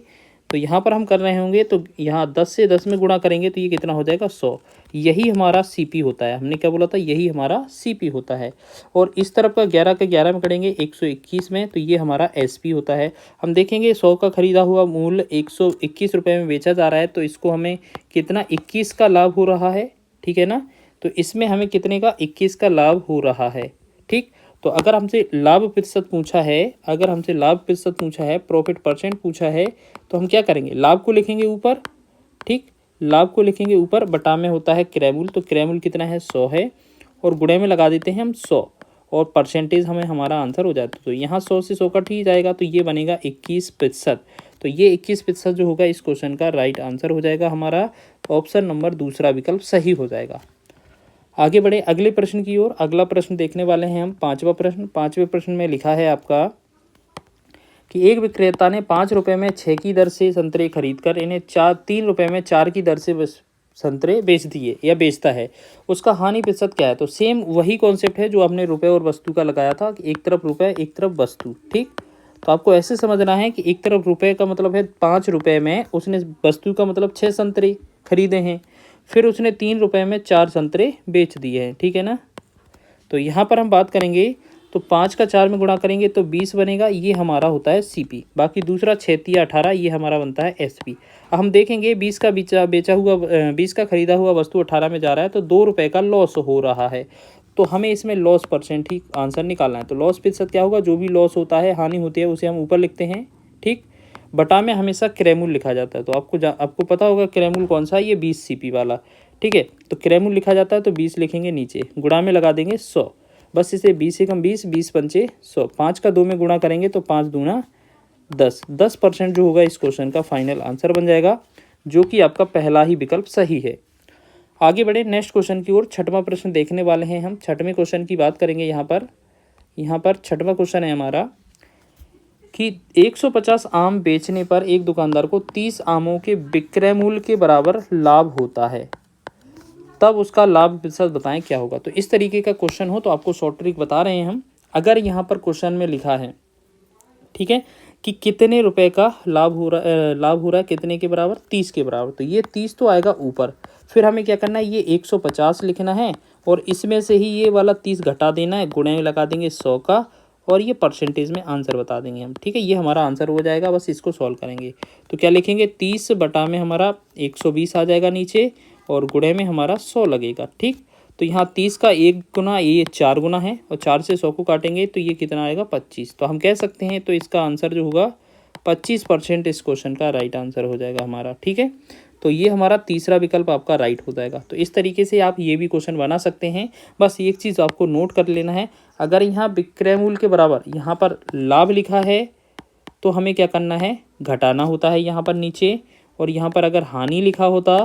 तो यहाँ पर हम कर रहे होंगे, तो यहाँ 10 से 10 में गुणा करेंगे तो ये कितना हो जाएगा 100। यही हमारा सीपी होता है। हमने क्या बोला था, यही हमारा सीपी होता है। और इस तरफ का 11 के 11 में करेंगे 121 में, तो ये हमारा एसपी होता है। हम देखेंगे 100 का खरीदा हुआ मूल्य 121 रुपये में बेचा जा रहा है, तो इसको हमें कितना 21 का लाभ हो रहा है, ठीक है ना। तो इसमें हमें कितने का 21 का लाभ हो रहा है, ठीक। तो अगर हमसे लाभ प्रतिशत पूछा है, अगर हमसे लाभ प्रतिशत पूछा है, प्रॉफिट परसेंट पूछा है, तो हम क्या करेंगे, लाभ को लिखेंगे ऊपर, ठीक, लाभ को लिखेंगे ऊपर, बटा में होता है क्रयमूल, तो क्रयमूल कितना है 100 है, और गुणे में लगा देते हैं हम 100, और परसेंटेज हमें हमारा आंसर हो जाता है। तो यहाँ 100 से 100 कट ही जाएगा, तो ये बनेगा 21%। तो ये 21% जो होगा इस क्वेश्चन का राइट आंसर हो जाएगा हमारा। ऑप्शन नंबर दूसरा विकल्प सही हो जाएगा। आगे बढ़े अगले प्रश्न की ओर। अगला प्रश्न देखने वाले हैं हम, पांचवा प्रश्न। पांचवें प्रश्न में लिखा है आपका कि एक विक्रेता ने 5 रुपये में 6 की दर से संतरे खरीदकर इन्हें 3 रुपये में 4 की दर से संतरे बेच दिए या बेचता है, उसका हानि प्रतिशत क्या है। तो सेम वही कॉन्सेप्ट है जो आपने रुपए और वस्तु का लगाया था कि एक तरफ रुपए एक तरफ वस्तु, ठीक। तो आपको ऐसे समझना है कि एक तरफ रुपए का मतलब है 5 रुपये में उसने वस्तु का मतलब 6 संतरे खरीदे हैं, फिर उसने 3 रुपये में 4 संतरे बेच दिए हैं, ठीक है ना। तो यहाँ पर हम बात करेंगे, तो 5 का 4 में गुणा करेंगे तो 20 बनेगा, ये हमारा होता है सीपी। बाकी दूसरा 6 या 18 ये हमारा बनता है एसपी। अब हम देखेंगे 20 का बेचा हुआ 20 का खरीदा हुआ वस्तु 18 में जा रहा है, तो 2 रुपये का लॉस हो रहा है। तो हमें इसमें लॉस परसेंट ही आंसर निकालना है। तो लॉस प्रतिशत क्या होगा, जो भी लॉस होता है, हानि होती है, उसे हम ऊपर लिखते हैं, ठीक। बटा में हमेशा क्रयमूल लिखा जाता है। तो आपको पता होगा क्रयमूल कौन सा है, ये 20 सीपी वाला, ठीक है। तो क्रयमूल लिखा जाता है, तो 20 लिखेंगे नीचे, गुणा में लगा देंगे 100। बस इसे 20 एकम 20, 20 पंचे 100, 5 का 2 में गुणा करेंगे तो 5 दूना 10। 10% जो होगा इस क्वेश्चन का फाइनल आंसर बन जाएगा, जो कि आपका पहला ही विकल्प सही है। आगे बढ़े नेक्स्ट क्वेश्चन की ओर। छठवां प्रश्न देखने वाले हैं हम। छठवें क्वेश्चन की बात करेंगे। यहाँ पर छठवां क्वेश्चन है हमारा कि 150 आम बेचने पर एक दुकानदार को 30 आमों के विक्रय मूल्य के बराबर लाभ होता है, तब उसका लाभ प्रतिशत बताएं क्या होगा। तो इस तरीके का क्वेश्चन हो तो आपको शॉर्ट ट्रिक बता रहे हैं हम। अगर यहाँ पर क्वेश्चन में लिखा है, ठीक है, कि कितने रुपए का लाभ हो रहा है कितने के बराबर, 30 के बराबर, तो ये 30 तो आएगा ऊपर। फिर हमें क्या करना है, ये 150 लिखना है, और इसमें से ही ये वाला 30 घटा देना है, गुणे में लगा देंगे 100 का, और ये परसेंटेज में आंसर बता देंगे हम, ठीक है। ये हमारा आंसर हो जाएगा। बस इसको सॉल्व करेंगे तो क्या लिखेंगे, 30 बटा में हमारा 120 आ जाएगा नीचे, और गुणे में हमारा 100 लगेगा, ठीक। तो यहाँ 30 का 1 गुना, ये 4 गुना है, और 4 से 100 को काटेंगे तो ये कितना आएगा 25। तो हम कह सकते हैं तो इसका आंसर जो होगा 25% इस क्वेश्चन का राइट आंसर हो जाएगा हमारा, ठीक है। तो ये हमारा तीसरा विकल्प आपका राइट हो जाएगा। तो इस तरीके से आप ये भी क्वेश्चन बना सकते हैं। बस एक चीज़ आपको नोट कर लेना है, अगर यहाँ विक्रय मूल्य के बराबर यहाँ पर लाभ लिखा है तो हमें क्या करना है, घटाना होता है यहाँ पर नीचे, और यहाँ पर अगर हानि लिखा होता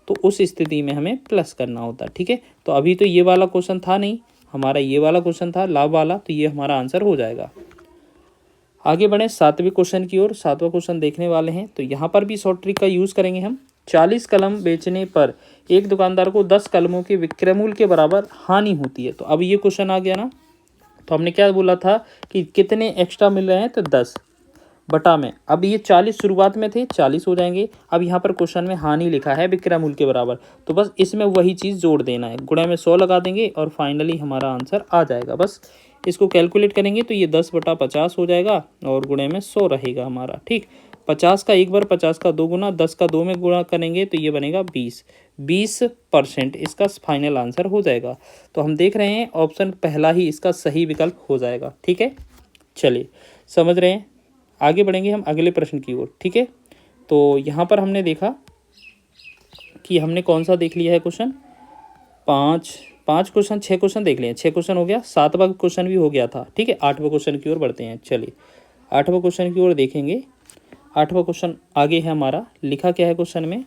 तो उस स्थिति में हमें प्लस करना होता, ठीक है। तो अभी तो ये वाला क्वेश्चन था नहीं, हमारा ये वाला क्वेश्चन था लाभ वाला, तो ये हमारा आंसर हो जाएगा। आगे बढ़े सातवें क्वेश्चन की ओर। सातवां क्वेश्चन देखने वाले हैं। तो यहाँ पर भी शॉर्ट ट्रिक का यूज़ करेंगे हम। 40 कलम बेचने पर एक दुकानदार को 10 कलमों के विक्रय मूल्य के बराबर हानि होती है। तो अब ये क्वेश्चन आ गया ना, तो हमने क्या बोला था कि कितने एक्स्ट्रा मिल रहे हैं, तो 10 बटा में, अब ये 40 शुरुआत में थे, 40 हो जाएंगे। अब यहाँ पर क्वेश्चन में हानि लिखा है विक्रय मूल्य के बराबर, तो बस इसमें वही चीज़ जोड़ देना है, गुणा में 100 लगा देंगे और फाइनली हमारा आंसर आ जाएगा। बस इसको कैलकुलेट करेंगे तो ये 10/50 हो जाएगा और गुणे में 100 रहेगा हमारा। ठीक, 50 का एक बार, 50 का 2 गुना, 10 का 2 में गुणा करेंगे तो ये बनेगा 20% इसका फाइनल आंसर हो जाएगा। तो हम देख रहे हैं ऑप्शन पहला ही इसका सही विकल्प हो जाएगा। ठीक है, चलिए समझ रहे हैं। आगे बढ़ेंगे हम अगले प्रश्न की ओर। ठीक है, तो यहाँ पर हमने देखा कि हमने कौन सा देख लिया है क्वेश्चन, पाँच क्वेश्चन, 6 क्वेश्चन देख लिए, 6 क्वेश्चन हो गया, 7वां क्वेश्चन भी हो गया था। ठीक है, 8वें क्वेश्चन की ओर बढ़ते हैं। चलिए 8वें क्वेश्चन की ओर देखेंगे। 8वां क्वेश्चन आगे है हमारा, लिखा क्या है क्वेश्चन में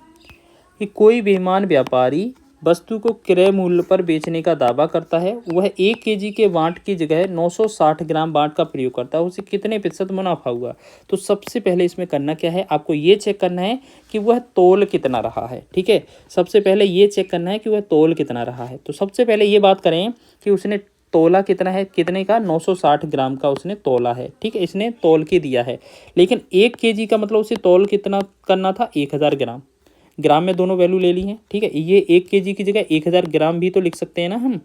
कि कोई बेईमान व्यापारी वस्तु को क्रय मूल्य पर बेचने का दावा करता है, वह 1 केजी के वाट की जगह 960 ग्राम वाट का प्रयोग करता है, उसे कितने प्रतिशत मुनाफा हुआ। तो सबसे पहले इसमें करना क्या है, आपको ये चेक करना है कि वह तोल कितना रहा है। ठीक है, सबसे पहले ये चेक करना है कि वह तोल कितना रहा है। तो सबसे पहले ये बात करें कि उसने तोला कितना है, कितने का, 960 ग्राम का उसने तोला है। ठीक है, इसने तोल के दिया है, लेकिन 1 केजी का मतलब उसे तोल कितना करना था, 1000 ग्राम। ग्राम में दोनों वैल्यू ले ली हैं। ठीक है, ये 1 केजी की जगह 1000 ग्राम भी तो लिख सकते हैं ना हम,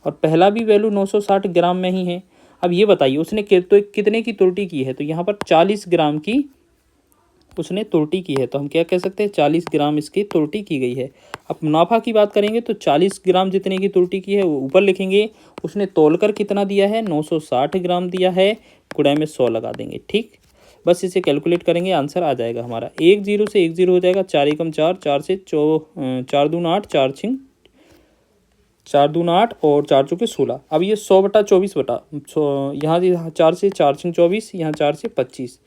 और पहला भी वैल्यू 960 ग्राम में ही है। अब ये बताइए उसने कितने की त्रुटि की है, तो यहाँ पर 40 ग्राम की उसने त्रुटि की है, तो हम क्या कह सकते हैं, 40 ग्राम इसकी त्रुटि की गई है। अब मुनाफा की बात करेंगे तो 40 ग्राम जितने की त्रुटि की है वो ऊपर लिखेंगे, उसने तोलकर कितना दिया है, 960 ग्राम दिया है, गुणा में 100 लगा देंगे। ठीक, बस इसे कैलकुलेट करेंगे, आंसर आ जाएगा हमारा। 1 0 से 1 0 हो जाएगा, 4 एकम 4, 4 से 4 दूना 8, 4 दूना 8 और 4 चौके 16। अब ये 100/24 यहाँ से 4 से 4 छिंग 24, यहाँ 4 से 25।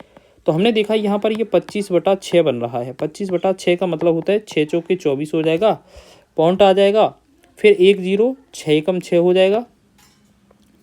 तो हमने देखा यहाँ पर ये 25/6 बन रहा है। 25/6 का मतलब होता है 6 चौके 24 हो जाएगा, पॉइंट आ जाएगा, फिर 1 0, 6 एकम 6 हो जाएगा।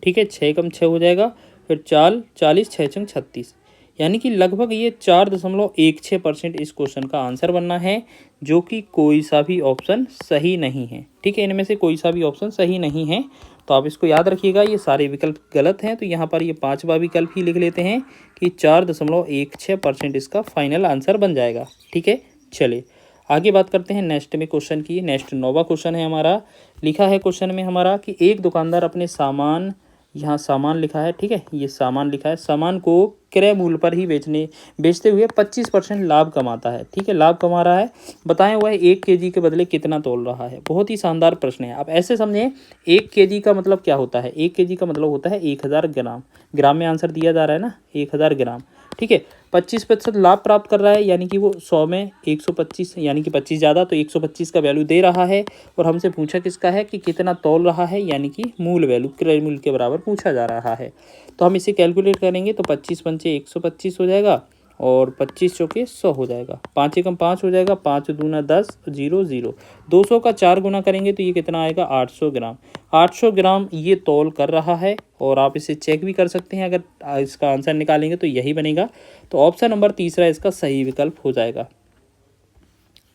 ठीक है, 6 एकम 6 हो जाएगा, फिर 4 40, 6 छंग 36, यानी कि लगभग ये 4.16% इस क्वेश्चन का आंसर बनना है, जो कि कोई सा भी ऑप्शन सही नहीं है। ठीक है, इनमें से कोई सा भी ऑप्शन सही नहीं है, तो आप इसको याद रखिएगा, ये सारे विकल्प गलत हैं। तो यहाँ पर ये 5वां विकल्प ही लिख लेते हैं कि 4.16% इसका फाइनल आंसर बन जाएगा। ठीक है, चलिए आगे बात करते हैं नेक्स्ट में क्वेश्चन की। नेक्स्ट 9वां क्वेश्चन है हमारा। लिखा है क्वेश्चन में हमारा कि एक दुकानदार अपने सामान, यहाँ सामान लिखा है, ठीक है, ये सामान लिखा है, सामान को क्रय मूल्य पर ही बेचते हुए 25% लाभ कमाता है। ठीक है, लाभ कमा रहा है, बताएं वह 1 केजी के बदले कितना तोल रहा है। बहुत ही शानदार प्रश्न है। आप ऐसे समझें, 1 केजी का मतलब क्या होता है, 1 केजी का मतलब होता है 1000 ग्राम। ग्राम में आंसर दिया जा रहा है ना, 1000 ग्राम। ठीक है, 25% लाभ प्राप्त कर रहा है, यानी कि वो 100 में 125, यानी कि 25 ज़्यादा, तो 125 का वैल्यू दे रहा है। और हमसे पूछा किसका है, कि कितना तौल रहा है, यानी कि मूल वैल्यू, क्रय मूल्य के बराबर पूछा जा रहा है। तो हम इसे कैलकुलेट करेंगे तो 25 पंचे 125 हो जाएगा, और 25 चौके 100 हो जाएगा, 5 एकम 5 हो जाएगा, 5 दूना 10, 0 0, 200 का 4 गुना करेंगे तो ये कितना आएगा, 800 ग्राम। 800 ग्राम ये तौल कर रहा है, और आप इसे चेक भी कर सकते हैं, अगर इसका आंसर निकालेंगे तो यही बनेगा। तो ऑप्शन नंबर तीसरा इसका सही विकल्प हो जाएगा,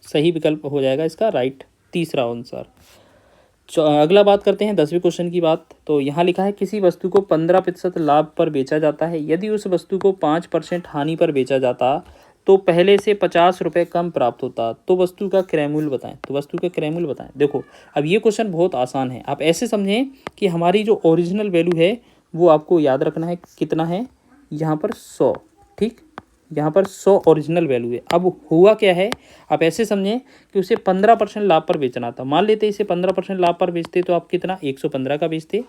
सही विकल्प हो जाएगा इसका राइट, तीसरा आंसर। अगला बात करते हैं 10वें क्वेश्चन की बात। तो यहाँ लिखा है किसी वस्तु को 15% लाभ पर बेचा जाता है, यदि उस वस्तु को 5% हानि पर बेचा जाता तो पहले से 50 रुपये कम प्राप्त होता, तो वस्तु का क्रय मूल्य बताएं। तो वस्तु का क्रय मूल्य बताएं। देखो अब ये क्वेश्चन बहुत आसान है, आप ऐसे समझें कि हमारी जो ओरिजिनल वैल्यू है वो आपको याद रखना है, कितना है यहाँ पर 100। ठीक, यहाँ पर 100 ओरिजिनल वैल्यू है। अब हुआ क्या है, आप ऐसे समझें कि उसे 15% लाभ पर बेचना था। मान लेते इसे 15% लाभ पर बेचते तो आप कितना 115 का बेचते,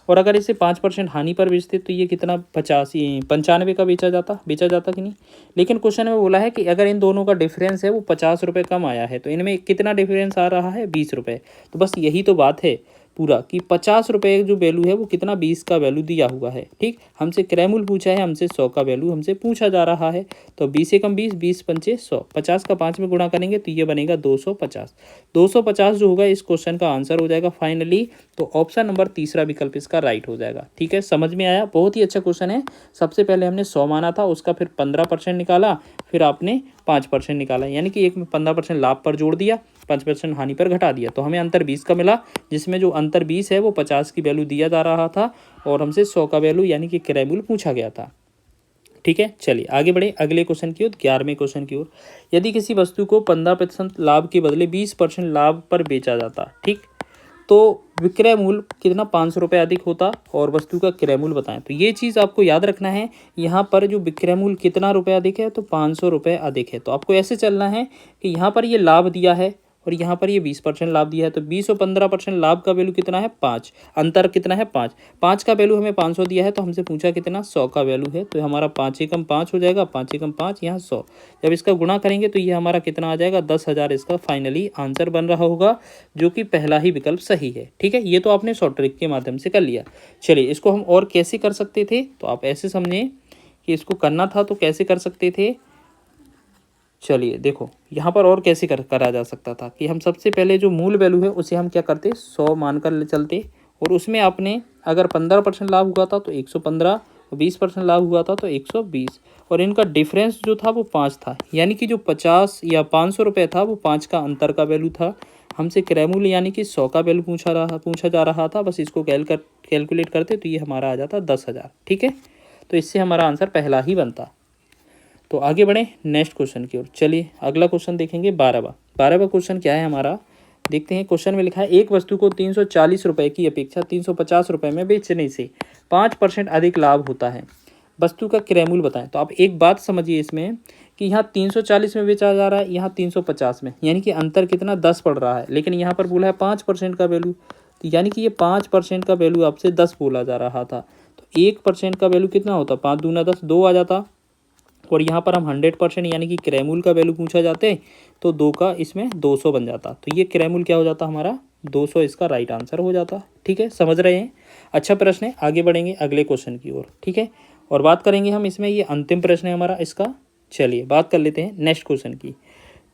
और अगर इसे 5% हानि पर बेचते तो ये कितना 95 का बेचा जाता कि नहीं। लेकिन क्वेश्चन में बोला है कि अगर इन दोनों का डिफरेंस है वो 50 रुपये कम आया है, तो इनमें कितना डिफरेंस आ रहा है, 20 रुपये। तो बस यही तो बात है पूरा, कि 50 रुपये जो वैल्यू है वो कितना 20 का वैल्यू दिया हुआ है। ठीक, हमसे क्रय मूल्य पूछा है, हमसे 100 का वैल्यू हमसे पूछा जा रहा है। तो 20 एकम 20, 20 पंचे 100, 50 का 5 में गुणा करेंगे तो ये बनेगा 250। 250 जो होगा इस क्वेश्चन का आंसर हो जाएगा फाइनली। तो ऑप्शन नंबर तीसरा विकल्प इसका राइट हो जाएगा। ठीक है, समझ में आया, बहुत ही अच्छा क्वेश्चन है। सबसे पहले हमने 100 माना था, उसका फिर 15% निकाला, फिर आपने 5% निकाला, यानी कि एक में 15% लाभ पर जोड़ दिया, 5% हानि पर घटा दिया, तो हमें अंतर 20 का मिला, जिसमें जो अंतर 20 है वो 50 की वैल्यू दिया जा रहा था, और हमसे 100 का वैल्यू यानी कि क्रय मूल्य पूछा गया था। ठीक है, चलिए आगे बढ़े अगले क्वेश्चन की ओर, 11वें क्वेश्चन की ओर। यदि किसी वस्तु को 15% लाभ के बदले 20% लाभ पर बेचा जाता, ठीक, तो विक्रय मूल्य कितना 500 रुपये अधिक होता और वस्तु का क्रय मूल्य बताएं। तो ये चीज़ आपको याद रखना है, यहाँ पर जो विक्रय मूल्य कितना रुपये अधिक है तो 500 रुपये अधिक है। तो आपको ऐसे चलना है कि यहाँ पर ये लाभ दिया है और यहाँ पर ये 20% लाभ दिया है, तो 20 और 15% लाभ का वैल्यू कितना है 5, अंतर कितना है 5, 5 का वैल्यू हमें 500 दिया है तो हमसे पूछा कितना 100 का वैल्यू है, तो हमारा 5 एकम 5 हो जाएगा, 5 एकम 5 यहाँ 100। जब इसका गुणा करेंगे तो ये हमारा कितना आ जाएगा 10,000 इसका फाइनली आंसर बन रहा होगा, जो कि पहला ही विकल्प सही है। ठीक है, ये तो आपने शॉर्ट ट्रिक के माध्यम से कर लिया। चलिए इसको हम और कैसे कर सकते थे, तो आप ऐसे समझें कि इसको करना था तो कैसे कर सकते थे। चलिए देखो यहाँ पर और कैसे करा जा सकता था कि हम सबसे पहले जो मूल वैल्यू है उसे हम क्या करते 100 मानकर चलते, और उसमें आपने अगर 15% लाभ हुआ था तो 115, 20% लाभ हुआ था तो 120, और इनका डिफरेंस जो था वो 5 था, यानी कि जो 50 या 500 रुपये था वो 5 का अंतर का वैल्यू था। हमसे क्रय मूल्य यानी कि 100 का वैल्यू पूछा जा रहा था, बस इसको कैलकुलेट करते तो ये हमारा आ जाता 10,000। ठीक है, तो इससे हमारा आंसर पहला ही बनता। तो आगे बढ़ें नेक्स्ट क्वेश्चन की ओर। चलिए अगला क्वेश्चन देखेंगे 12वां क्वेश्चन क्या है हमारा, देखते हैं। क्वेश्चन में लिखा है एक वस्तु को 340 रुपये की अपेक्षा 350 रुपये में बेचने से 5% अधिक लाभ होता है, वस्तु का क्रय मूल्य बताएं। तो आप एक बात समझिए इसमें कि यहाँ 340 में बेचा जा रहा है, यहाँ 350 में, यानी कि अंतर कितना 10 पड़ रहा है, लेकिन यहाँ पर बोला है 5% का वैल्यू, तो यानी कि ये 5% का वैल्यू आपसे 10 बोला जा रहा था, तो 1% का वैल्यू कितना होता 5 दूना 10, 2 आ जाता, और यहाँ पर हम 100% यानी कि क्रय मूल्य का वैल्यू पूछा जाते तो 2 का इसमें 200 बन जाता, तो ये क्रय मूल्य क्या हो जाता हमारा 200, इसका राइट आंसर हो जाता। ठीक है, समझ रहे हैं, अच्छा प्रश्न है। आगे बढ़ेंगे अगले क्वेश्चन की ओर। ठीक है, और बात करेंगे हम इसमें, ये अंतिम प्रश्न है हमारा इसका। चलिए बात कर लेते हैं नेक्स्ट क्वेश्चन की।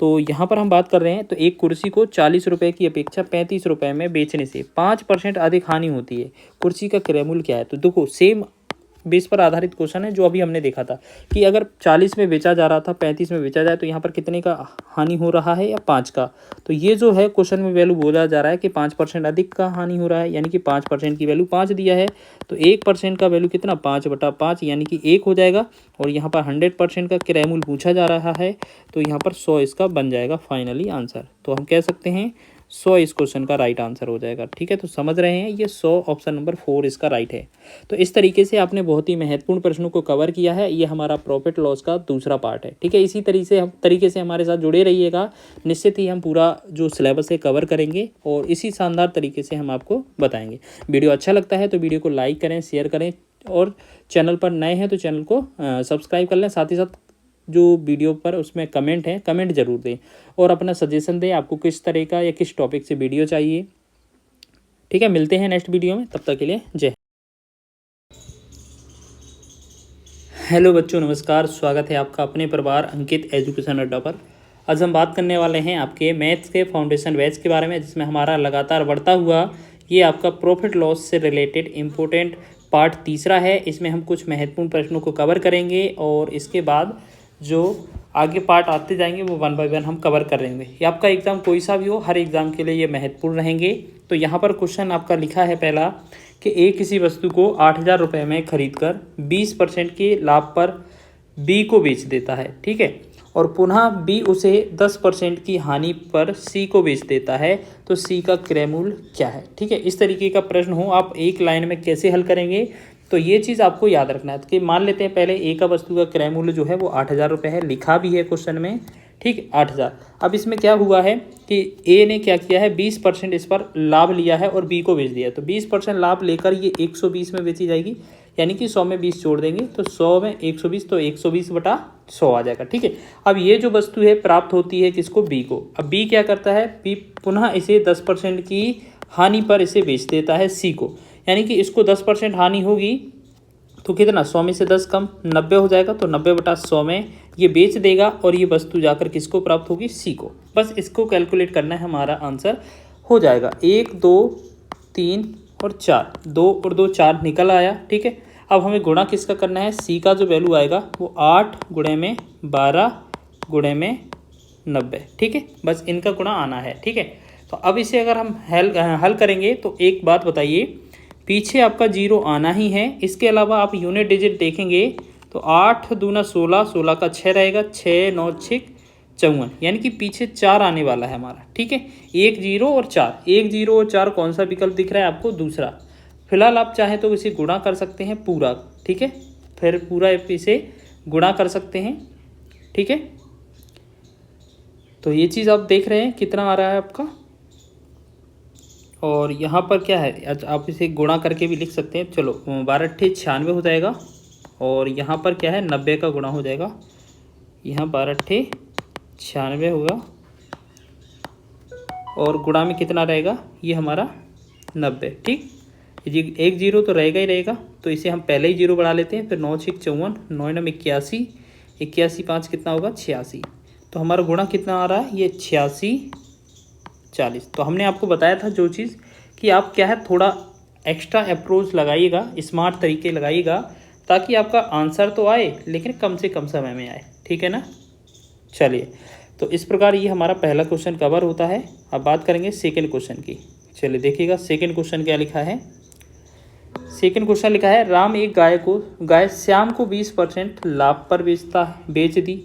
तो यहाँ पर हम बात कर रहे हैं, तो एक कुर्सी को 40 रुपये की अपेक्षा 35 रुपये में बेचने से 5% अधिक हानि होती है, कुर्सी का क्रय मूल्य क्या है। तो देखो सेम बेस पर आधारित क्वेश्चन है जो अभी हमने देखा था कि अगर 40 में बेचा जा रहा था 35 में बेचा जाए तो यहाँ पर कितने का हानि हो रहा है या 5 का। तो ये जो है क्वेश्चन में वैल्यू बोला जा रहा है कि 5% अधिक का हानि हो रहा है, यानी कि 5% की वैल्यू 5 दिया है, तो 1% का वैल्यू कितना 5/5 यानी कि 1 हो जाएगा, और यहाँ पर 100% का क्रय मूल्य पूछा जा रहा है, तो यहाँ पर 100 इसका बन जाएगा फाइनली आंसर। तो हम कह सकते हैं 100 इस क्वेश्चन का राइट आंसर हो जाएगा। ठीक है, तो समझ रहे हैं, ये 100 ऑप्शन नंबर 4 इसका राइट है। तो इस तरीके से आपने बहुत ही महत्वपूर्ण प्रश्नों को कवर किया है। ये हमारा प्रॉफिट लॉस का दूसरा पार्ट है। ठीक है, इसी तरीके से हमारे साथ जुड़े रहिएगा, निश्चित ही हम पूरा जो सिलेबस है कवर करेंगे और इसी शानदार तरीके से हम आपको बताएंगे। वीडियो अच्छा लगता है तो वीडियो को लाइक करें, शेयर करें, और चैनल पर नए हैं तो चैनल को सब्सक्राइब कर लें। साथ ही साथ जो वीडियो पर उसमें कमेंट है, कमेंट जरूर दें और अपना सजेशन दें, आपको किस तरह का या किस टॉपिक से वीडियो चाहिए। ठीक है, मिलते हैं नेक्स्ट वीडियो में, तब तक के लिए जय। हेलो बच्चों, नमस्कार, स्वागत है आपका अपने परिवार अंकित एजुकेशन अड्डा पर। आज हम बात करने वाले हैं आपके मैथ्स के फाउंडेशन बैच के बारे में, जिसमें हमारा लगातार बढ़ता हुआ ये आपका प्रॉफिट लॉस से रिलेटेड इम्पोर्टेंट पार्ट तीसरा है। इसमें हम कुछ महत्वपूर्ण प्रश्नों को कवर करेंगे और इसके बाद जो आगे पार्ट आते जाएंगे वो 1 बाय 1 हम कवर कर रहेंगे। ये आपका एग्ज़ाम कोई सा भी हो, हर एग्ज़ाम के लिए ये महत्वपूर्ण रहेंगे। तो यहाँ पर क्वेश्चन आपका लिखा है पहला कि ए किसी वस्तु को 8,000 रुपये में खरीदकर 20% के लाभ पर बी को बेच देता है। ठीक है, और पुनः बी उसे 10% की हानि पर सी को बेच देता है, तो सी का क्रय मूल्य क्या है। ठीक है, इस तरीके का प्रश्न हो, आप एक लाइन में कैसे हल करेंगे, तो ये चीज़ आपको याद रखना है कि मान लेते हैं पहले ए का वस्तु का क्रय मूल्य जो है वो 8,000 रुपये है, लिखा भी है क्वेश्चन में। ठीक, 8,000। अब इसमें क्या हुआ है कि ए ने क्या किया है 20% इस पर लाभ लिया है और बी को बेच दिया, तो 20% लाभ लेकर ये 120 में बेची जाएगी, यानी कि 100 में 20 जोड़ देंगे तो 100 में 120, तो 120/100 आ जाएगा। ठीक है, अब ये जो वस्तु है प्राप्त होती है किसको, बी को। अब बी क्या करता है, बी पुनः इसे 10% की हानि पर इसे बेच देता है सी को, यानी कि इसको 10% हानि होगी तो कितना 100 में से 10 कम 90 हो जाएगा, तो 90/100 में ये बेच देगा और ये वस्तु जाकर किसको प्राप्त होगी, सी को। बस इसको कैलकुलेट करना है, हमारा आंसर हो जाएगा 1 2 3 और 4, 2 और 2 4 निकल आया। ठीक है, अब हमें गुणा किसका करना है, सी का जो वैल्यू आएगा वो 8 गुणे में 12 गुणे में 90। ठीक है, बस इनका गुणा आना है। ठीक है, तो अब इसे अगर हम हल करेंगे तो एक बात बताइए, पीछे आपका 0 आना ही है, इसके अलावा आप यूनिट डिजिट देखेंगे तो 8 दूना 16, 16 का 6 रहेगा, 6 9 6 54, यानी कि पीछे 4 आने वाला है हमारा। ठीक है, 1 0 और 4, 1 0 और 4 कौन सा विकल्प दिख रहा है आपको? दूसरा। फिलहाल आप चाहें तो इसे गुणा कर सकते हैं पूरा। ठीक है, फिर पूरा इसे गुणा कर सकते हैं। ठीक है, तो ये चीज़ आप देख रहे हैं कितना आ रहा है आपका। और यहाँ पर क्या है, आप इसे गुणा करके भी लिख सकते हैं। चलो 12 अट्ठे 96 हो जाएगा, और यहाँ पर क्या है 90 का गुणा हो जाएगा। यहाँ 12 अट्ठे 96 होगा, और गुणा में कितना रहेगा? ये हमारा 90। ठीक, ये 1 0 तो रहेगा ही रहेगा, तो इसे हम पहले ही 0 बढ़ा लेते हैं। फिर 9 6 54, 9 9 81, 81 5 कितना होगा? 86। तो हमारा गुणा कितना आ रहा है? ये 86 40। तो हमने आपको बताया था जो चीज़ कि आप क्या है थोड़ा एक्स्ट्रा अप्रोच लगाइएगा, स्मार्ट तरीके लगाइएगा, ताकि आपका आंसर तो आए लेकिन कम से कम समय में आए। ठीक है ना। चलिए, तो इस प्रकार ये हमारा पहला क्वेश्चन कवर होता है। अब बात करेंगे सेकंड क्वेश्चन की। चलिए देखिएगा सेकंड क्वेश्चन क्या लिखा है। सेकंड क्वेश्चन लिखा है, राम एक गाय श्याम को 20% लाभ पर बेच दी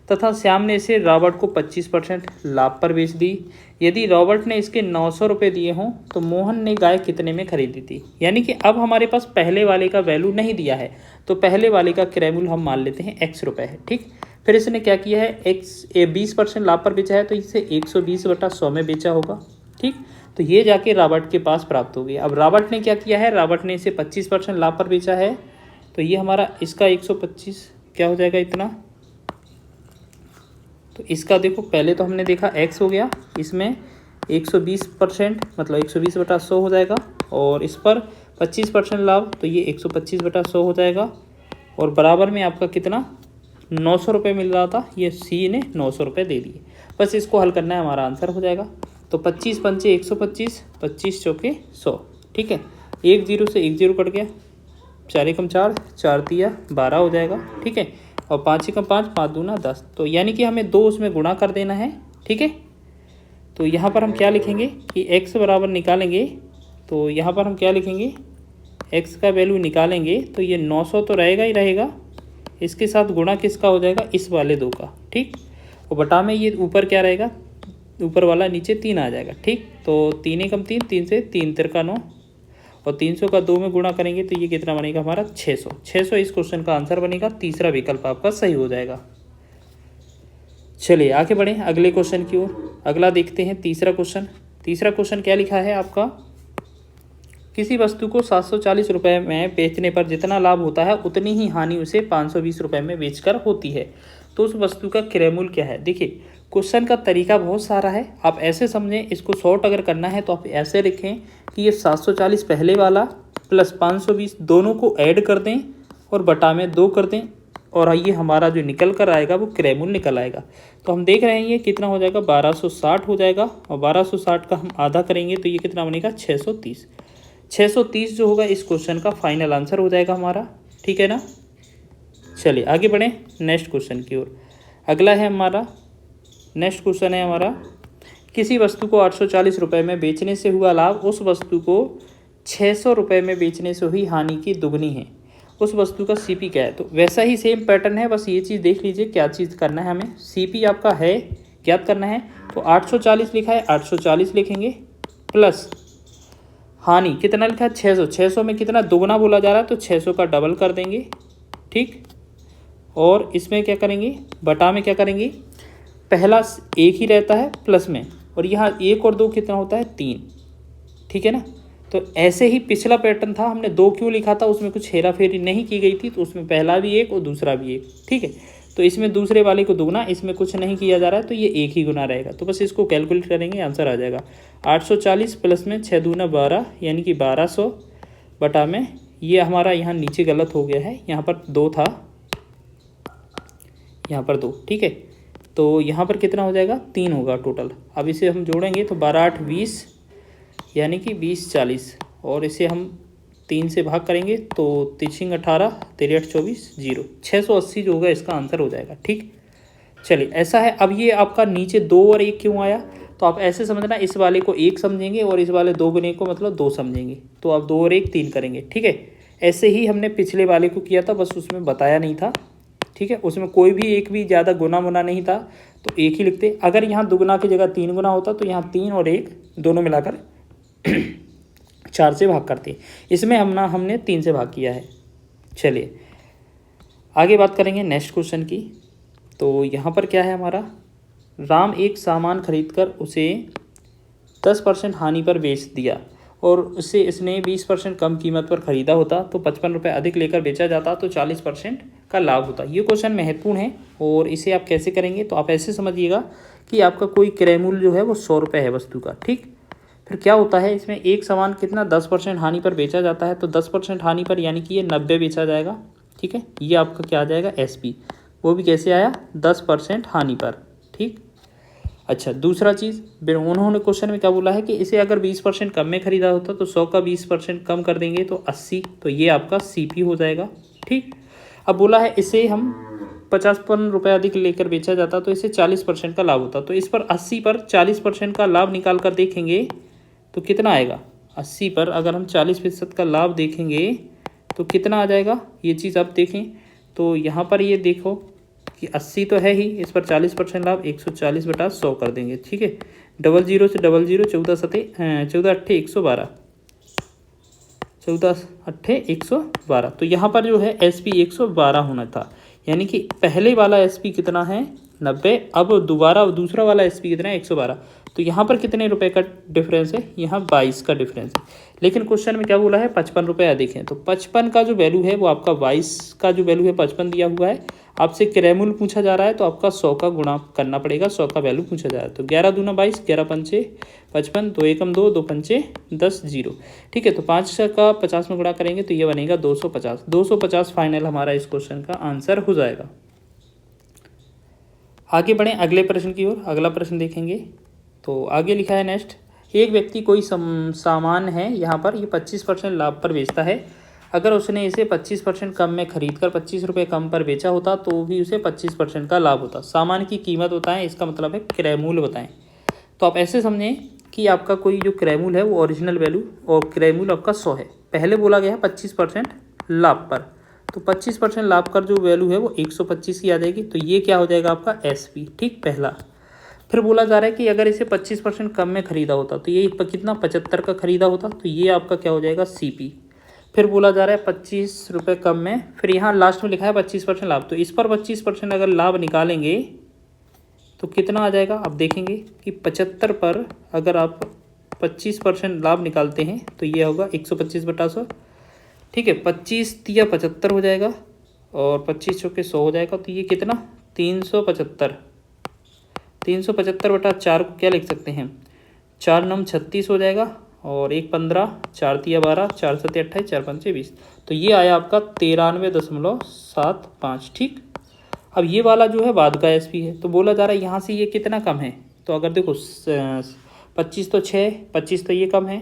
तथा श्याम ने इसे रॉबर्ट को 25% लाभ पर बेच दी। यदि रॉबर्ट ने इसके 900 रुपये दिए हों तो मोहन ने गाय कितने में खरीदी थी? यानी कि अब हमारे पास पहले वाले का वैल्यू नहीं दिया है, तो पहले वाले का क्रय मूल्य हम मान लेते हैं x रुपये है। ठीक, फिर इसने क्या किया है, 20% लाभ पर बेचा है, तो इसे 120/100 में बेचा होगा। ठीक, तो ये जाके रॉबर्ट के पास प्राप्त हो गया। अब रॉबर्ट ने क्या किया है, रॉबर्ट ने इसे 25% लाभ पर बेचा है, तो ये हमारा इसका 125 क्या हो जाएगा इतना। तो इसका देखो, पहले तो हमने देखा x हो गया, इसमें 120% मतलब 120/100 हो जाएगा, और इस पर 25% लाभ, तो ये 125/100 हो जाएगा। और बराबर में आपका कितना 900 रुपये मिल रहा था, ये सी ने 900 रुपये दे दिए। बस इसको हल करना है, हमारा आंसर हो जाएगा। तो 25 पंचे 125, 25 चौके 100। ठीक है, 1 0 से 1 0 कट गया, 4 एकम 4, 4 तिया 12 हो जाएगा। ठीक है, और 5 एकम 5, 5 दूना 10, तो यानी कि हमें 2 उसमें गुणा कर देना है। ठीक है, तो यहाँ पर हम क्या लिखेंगे कि x बराबर निकालेंगे, तो यहाँ पर हम क्या लिखेंगे, x का वैल्यू निकालेंगे तो ये 900 तो रहेगा ही रहेगा, इसके साथ गुणा किसका हो जाएगा, इस वाले 2 का। ठीक, और बटा में ये ऊपर क्या रहेगा, ऊपर वाला नीचे 3 आ जाएगा। ठीक, तो 3 एकम 3, 3 से 3 तिरका 9, और 300 का 2 में गुणा करेंगे तो ये कितना बनेगा हमारा 600। 600 इस क्वेश्चन का आंसर बनेगा। तीसरा विकल्प आपका सही हो जाएगा। चलिए आगे बढ़ें अगले क्वेश्चन की ओर। अगला देखते हैं तीसरा क्वेश्चन। तीसरा क्वेश्चन क्या लिखा है आपका, किसी वस्तु को 740 रुपये में बेचने पर जितना लाभ होता है उतनी ही हानि उसे 520 रुपये में बेचकर होती है, तो उस वस्तु का क्रय मूल्य क्या है? देखिए क्वेश्चन का तरीका बहुत सारा है, आप ऐसे समझें, इसको शॉर्ट अगर करना है तो आप ऐसे लिखें कि ये 740 पहले वाला प्लस 520 दोनों को ऐड कर दें और बटा में 2 कर दें, और ये हमारा जो निकल कर आएगा वो क्रय मूल्य निकल आएगा। तो हम देख रहे हैं ये कितना हो जाएगा, 1260 हो जाएगा, और 1260 का हम आधा करेंगे तो ये कितना बनेगा 630। 630 जो होगा इस क्वेश्चन का फाइनल आंसर हो जाएगा हमारा। ठीक है ना। चलिए आगे बढ़ें नेक्स्ट क्वेश्चन की ओर। अगला है हमारा नेक्स्ट क्वेश्चन है हमारा, किसी वस्तु को 840 रुपये में बेचने से हुआ लाभ उस वस्तु को 600 रुपये में बेचने से हुई हानि की दुगनी है, उस वस्तु का सीपी क्या है? तो वैसा ही सेम पैटर्न है, बस ये चीज़ देख लीजिए क्या चीज़ करना है हमें। सीपी आपका है ज्ञात करना है, तो 840 लिखा है 840 लिखेंगे, प्लस हानि कितना लिखा है 600, 600 में कितना दुगना बोला जा रहा है तो 600 का डबल कर देंगे। ठीक, और इसमें क्या करेंगे, बटा में क्या करेंगे, पहला एक ही रहता है प्लस में, और यहाँ 1 और 2 कितना होता है 3। ठीक है ना। तो ऐसे ही पिछला पैटर्न था, हमने 2 क्यों लिखा था, उसमें कुछ हेरा फेरी नहीं की गई थी, तो उसमें पहला भी 1 और दूसरा भी 1। ठीक है, तो इसमें दूसरे वाले को दुगना, इसमें कुछ नहीं किया जा रहा है तो ये 1 ही गुना रहेगा। तो बस इसको कैलकुलेट करेंगे, आंसर आ जाएगा 840 प्लस में 6 दूना 12, यानी कि 1200 बटा में, ये हमारा यहाँ नीचे गलत हो गया है, यहाँ पर 2 था, यहाँ पर 2। ठीक है, तो यहाँ पर कितना हो जाएगा 3 होगा टोटल। अब इसे हम जोड़ेंगे तो 12 8 20, यानी कि 20 40, और इसे हम 3 से भाग करेंगे तो 3 18, 3 8 24 0, 680 जो होगा इसका आंसर हो जाएगा। ठीक, चलिए ऐसा है। अब ये आपका नीचे 2 और 1 क्यों आया, तो आप ऐसे समझना, इस वाले को 1 समझेंगे और इस वाले 2 गुने को मतलब 2 समझेंगे, तो आप 2 और 1 3 करेंगे। ठीक है, ऐसे ही हमने पिछले वाले को किया था, बस उसमें बताया नहीं था। ठीक है, उसमें कोई भी एक भी ज़्यादा गुना मुना नहीं था तो एक ही लिखते। अगर यहाँ दुगुना की जगह 3 गुना होता तो यहाँ 3 और 1 दोनों मिलाकर 4 से भाग करते। इसमें हमने 3 से भाग किया है। चलिए आगे बात करेंगे नेक्स्ट क्वेश्चन की। तो यहाँ पर क्या है हमारा, राम एक सामान खरीदकर उसे 10% हानि पर बेच दिया और उसे इसने 20% कम कीमत पर ख़रीदा होता तो 55 रुपये अधिक लेकर बेचा जाता तो 40% का लाभ होता। ये क्वेश्चन महत्वपूर्ण है और इसे आप कैसे करेंगे, तो आप ऐसे समझिएगा कि आपका कोई क्रय मूल्य जो है वो 100 रुपये है वस्तु का, ठीक। फिर क्या होता है इसमें, एक सामान कितना 10% हानि पर बेचा जाता है तो 10% हानि पर यानी कि ये 90 बेचा जाएगा, ठीक है। ये आपका क्या आ जाएगा SP, वो भी कैसे आया 10% हानि पर, ठीक। अच्छा दूसरा चीज़, उन्होंने क्वेश्चन में क्या बोला है कि इसे अगर 20% कम में ख़रीदा होता तो 100 का 20% कम कर देंगे तो 80, तो ये आपका CP हो जाएगा, ठीक। अब बोला है इसे हम 55 रुपये अधिक लेकर बेचा जाता तो इसे 40% का लाभ होता। तो इस पर 80 पर 40% का लाभ निकाल कर देखेंगे तो कितना आएगा। 80 पर अगर हम 40% का लाभ देखेंगे तो कितना आ जाएगा, ये चीज़ आप देखें। तो यहाँ पर ये देखो कि 80 तो है ही, इस पर 40% लाभ 140/100 कर देंगे, ठीक है। 00 से 00, 14 अट्ठे 112, 14 अट्ठे 112। तो यहाँ पर जो है SP 112 होना था, यानी कि पहले वाला SP कितना है 90, अब दोबारा दूसरा वाला SP कितना है 112। तो यहाँ पर कितने रुपए का डिफरेंस है, यहाँ 22 का डिफरेंस है। लेकिन क्वेश्चन में क्या बोला है 55 रुपये अधिक है, तो 55 का जो वैल्यू है वो आपका 22 का जो वैल्यू है 55 दिया हुआ है। आपसे क्रय मूल्य पूछा जा रहा है तो आपका 100 का गुणा करना पड़ेगा, 100 का वैल्यू पूछा जा रहा है। तो 11 दूना 22, 11 पंचे 55, 2 एकम 2, 2 पंचे 10, 0, ठीक है। तो 5 का 50 में गुणा करेंगे तो ये बनेगा 250। 250 फाइनल हमारा इस क्वेश्चन का आंसर हो जाएगा। आगे बढ़ें अगले प्रश्न की ओर। अगला प्रश्न देखेंगे तो आगे लिखा है नेक्स्ट, एक व्यक्ति कोई सामान है यहाँ पर ये 25% लाभ पर बेचता है। अगर उसने इसे 25% कम में खरीद कर 25 रुपये कम पर बेचा होता तो भी उसे 25% का लाभ होता। सामान की कीमत बताएं, इसका मतलब है क्रय मूल्य बताएं। तो आप ऐसे समझें कि आपका कोई जो क्रय मूल्य है वो ओरिजिनल वैल्यू और क्रय मूल्य आपका 100 है। पहले बोला गया है 25% लाभ पर, तो 25% लाभ कर जो वैल्यू है वो 125 की आ जाएगी। तो ये क्या हो जाएगा आपका SP, ठीक, पहला। फिर बोला जा रहा है कि अगर इसे 25% कम में ख़रीदा होता तो ये कितना 75 का ख़रीदा होता, तो ये आपका क्या हो जाएगा CP। फिर बोला जा रहा है 25 रुपये कम में, फिर यहाँ लास्ट में लिखा है 25% लाभ, तो इस पर 25% अगर लाभ निकालेंगे तो कितना आ जाएगा। आप देखेंगे कि 75 पर अगर आप 25% लाभ निकालते हैं तो ये होगा 125/100, ठीक है। 25 तिया 75 हो जाएगा और 25 चौके 100 हो जाएगा। तो ये कितना 375, 375/4 को क्या लिख सकते हैं 4 9 36 हो जाएगा और 1 15, 4 तिया 12, 4 7 28, 4 5 20। तो ये आया आपका 93.75, ठीक। अब ये वाला जो है बाद का SP है, तो बोला जा रहा है यहाँ से ये कितना कम है। तो अगर देखो 25 तो 6, 25 तो ये कम है,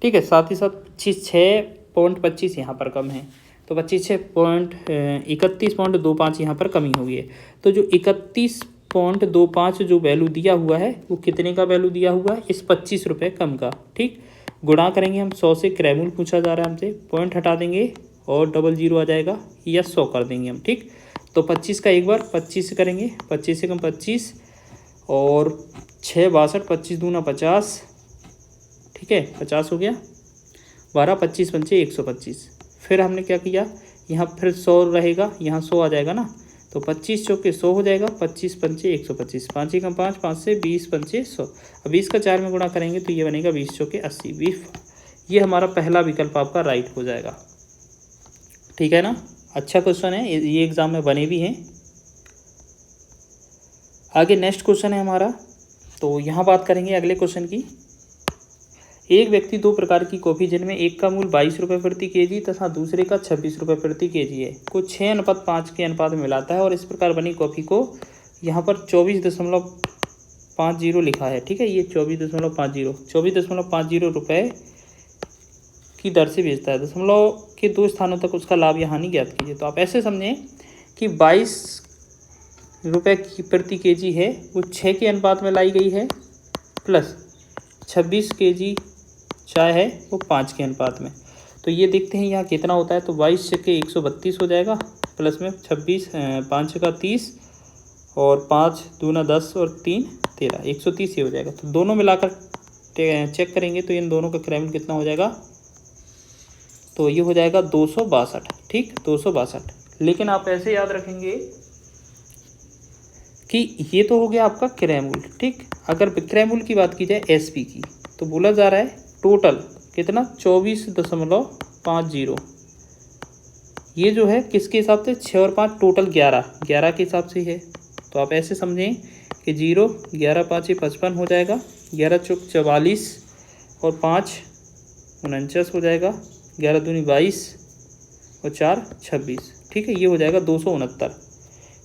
ठीक है। साथ ही साथ 6.25 यहाँ पर कम है, तो 31.25 यहाँ पर कमी हुई है। तो जो 31.25 जो वैल्यू दिया हुआ है वो कितने का वैल्यू दिया हुआ है, इस 25 रुपये कम का, ठीक। गुणा करेंगे हम 100 से, क्रय मूल्य पूछा जा रहा है हमसे, पॉइंट हटा देंगे और 00 आ जाएगा या 100 कर देंगे हम, ठीक। तो 25 का एक बार 25 से करेंगे, 25 से कम 25 और 6 62, 25 दूना 50, ठीक है, 50 हो गया। 12 25 पंचे 125। फिर हमने क्या किया, यहाँ फिर 100 रहेगा, यहाँ 100 आ जाएगा ना, तो 25 चौके 100 हो जाएगा, 25 पंचे 125, 5 एकम 5, 5 से 20 पंचे 100। अब 20 का 4 में गुणा करेंगे तो ये बनेगा 20 चौके 80, 20। ये हमारा पहला विकल्प आपका राइट हो जाएगा, ठीक है ना। अच्छा क्वेश्चन है, ये एग्जाम में बने भी हैं। आगे नेक्स्ट क्वेश्चन है हमारा, तो यहाँ बात करेंगे अगले क्वेश्चन की। एक व्यक्ति 2 प्रकार की कॉफ़ी जिनमें एक का मूल्य 22 रुपये प्रति केजी तथा दूसरे का 26 रुपये प्रति केजी है को 6:5 के अनुपात में मिलाता है और इस प्रकार बनी कॉफ़ी को यहाँ पर 24.50 लिखा है, ठीक है। ये 24.50 रुपये की दर से बेचता है। दशमलव के 2 स्थानों तक उसका लाभ या हानि ज्ञात कीजिए। तो आप ऐसे समझें कि 22 रुपये प्रति केजी है वो 6 के अनुपात में लाई गई है, प्लस 26 केजी चाय है वो 5 के अनुपात में। तो ये देखते हैं यहाँ कितना होता है, तो 22 के 132 हो जाएगा, प्लस में 26, 5 का 30 और 5 दूना 10 और 3 13, 130 ये हो जाएगा। तो दोनों मिलाकर चेक करेंगे तो इन दोनों का क्रय कितना हो जाएगा, तो ये हो जाएगा 262। ठीक, 262। लेकिन आप ऐसे याद रखेंगे कि ये तो हो गया आपका क्रय मूल्य। ठीक, अगर विक्रय मूल्य की बात की जाए एसपी की, तो बोला जा रहा है टोटल कितना 24.50। ये जो है किसके हिसाब से, 6 और 5 टोटल 11 के हिसाब से है। तो आप ऐसे समझें कि 0, 11 5 55 हो जाएगा, 11 चौक 44 और 5 49 हो जाएगा, 11 दूनी 22 और 4 26। ठीक है, ये हो जाएगा 269।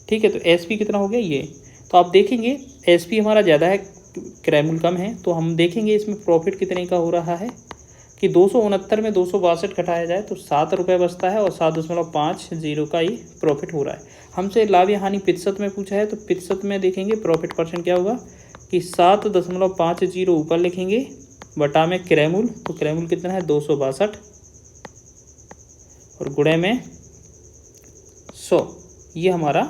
ठीक है, तो एसपी कितना हो गया ये। तो आप देखेंगे एसपी हमारा ज़्यादा है, क्रय मूल्य कम है, तो हम देखेंगे इसमें प्रॉफिट कितने का हो रहा है कि 269 में 262 घटाया जाए तो 7 रुपये बचता है और 7.50 का ही प्रॉफिट हो रहा है। हमसे लाभ या हानि प्रतिशत में पूछा है, तो प्रतिशत में देखेंगे प्रॉफिट परसेंट क्या होगा कि 7.50 ऊपर लिखेंगे बटा में क्रय मूल्य, तो क्रय मूल्य कितना है 262 और गुणे में 100, ये हमारा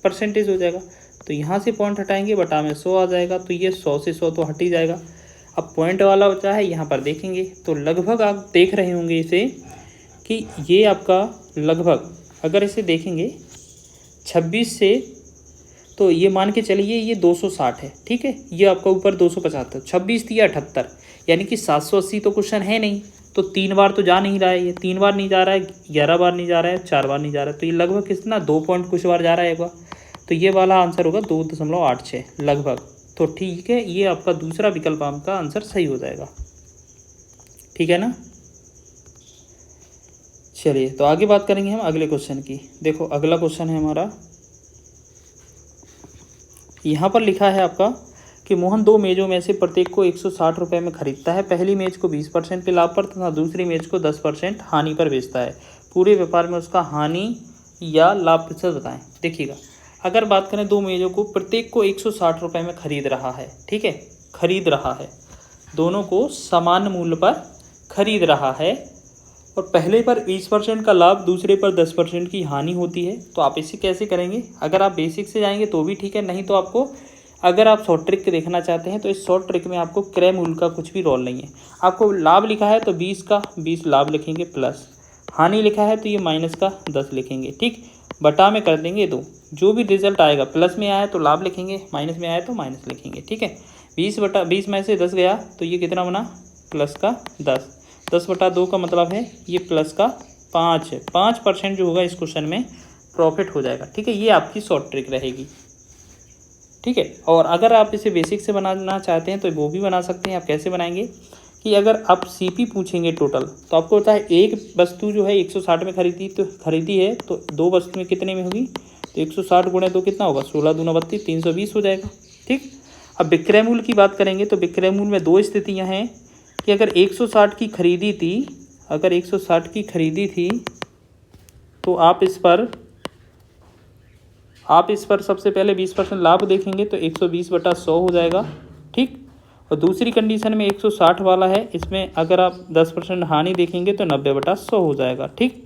परसेंटेज हो जाएगा। तो यहाँ से पॉइंट हटाएंगे, बटा में 100 आ जाएगा, तो ये 100 से 100 तो हट ही जाएगा। अब पॉइंट वाला बचा है, यहाँ पर देखेंगे तो लगभग आप देख रहे होंगे इसे कि ये आपका लगभग, अगर इसे देखेंगे 26 से, तो ये मान के चलिए ये 260 है। ठीक है, ये आपका ऊपर 275, 26 थी 78, यानी कि 780 तो क्वेश्चन है नहीं, तो 3 बार तो जा नहीं रहा है, ये 3 बार नहीं जा रहा है, 11 बार नहीं जा रहा है, 4 बार नहीं जा रहा है, तो ये लगभग कितना 2 पॉइंट कुछ बार जा रहा है एक बार। तो ये वाला आंसर होगा 2.86 लगभग। तो ठीक है, ये आपका दूसरा विकल्प आपका आंसर सही हो जाएगा। ठीक है ना। चलिए, तो आगे बात करेंगे हम अगले क्वेश्चन की। देखो अगला क्वेश्चन है हमारा, यहाँ पर लिखा है आपका कि मोहन 2 मेज़ों में से प्रत्येक को 160 रुपये में खरीदता है। पहली मेज़ को 20% के लाभ पर तथा दूसरी मेज़ को 10% हानि पर बेचता है। पूरे व्यापार में उसका हानि या लाभ प्रतिशत बताएं। देखिएगा, अगर बात करें 2 मेज़ों को, प्रत्येक को 160 रुपये में खरीद रहा है। ठीक है, खरीद रहा है, दोनों को समान मूल्य पर खरीद रहा है और पहले पर 20% का लाभ, दूसरे पर 10% की हानि होती है। तो आप इसे कैसे करेंगे, अगर आप बेसिक से जाएंगे तो भी ठीक है, नहीं तो आपको, अगर आप शॉर्ट ट्रिक देखना चाहते हैं तो इस शॉर्ट ट्रिक में आपको क्रय मूल्य का कुछ भी रोल नहीं है। आपको लाभ लिखा है तो 20 का 20 लाभ लिखेंगे, प्लस हानि लिखा है तो ये माइनस का 10 लिखेंगे। ठीक, बटा में कर देंगे 2, जो भी रिजल्ट आएगा, प्लस में आया तो लाभ लिखेंगे, माइनस में आया तो माइनस लिखेंगे। ठीक है, 20 में से 10 गया तो ये कितना बना, प्लस का 10, 10/2 का मतलब है ये प्लस का 5 है। 5% जो होगा इस क्वेश्चन में प्रॉफिट हो जाएगा। ठीक है, ये आपकी शॉर्ट ट्रिक रहेगी। ठीक है, और अगर आप इसे बेसिक से बनाना चाहते हैं तो वो भी बना सकते हैं। आप कैसे बनाएंगे कि अगर आप सीपी पूछेंगे टोटल, तो आपको होता है एक वस्तु जो है 160 में खरीदी है, तो 2 वस्तु में कितने में होगी, तो 160 गुणे 2 कितना होगा, 16 दूना 32, 320 हो जाएगा। ठीक, अब विक्रय मूल्य की बात करेंगे तो विक्रय मूल्य में 2 स्थितियाँ हैं कि अगर 160 की खरीदी थी, अगर 160 की खरीदी थी तो आप इस पर सबसे पहले 20% लाभ देखेंगे तो 120/100 हो जाएगा। ठीक, और दूसरी कंडीशन में 160 वाला है, इसमें अगर आप 10% हानि देखेंगे तो 90/100 हो जाएगा। ठीक,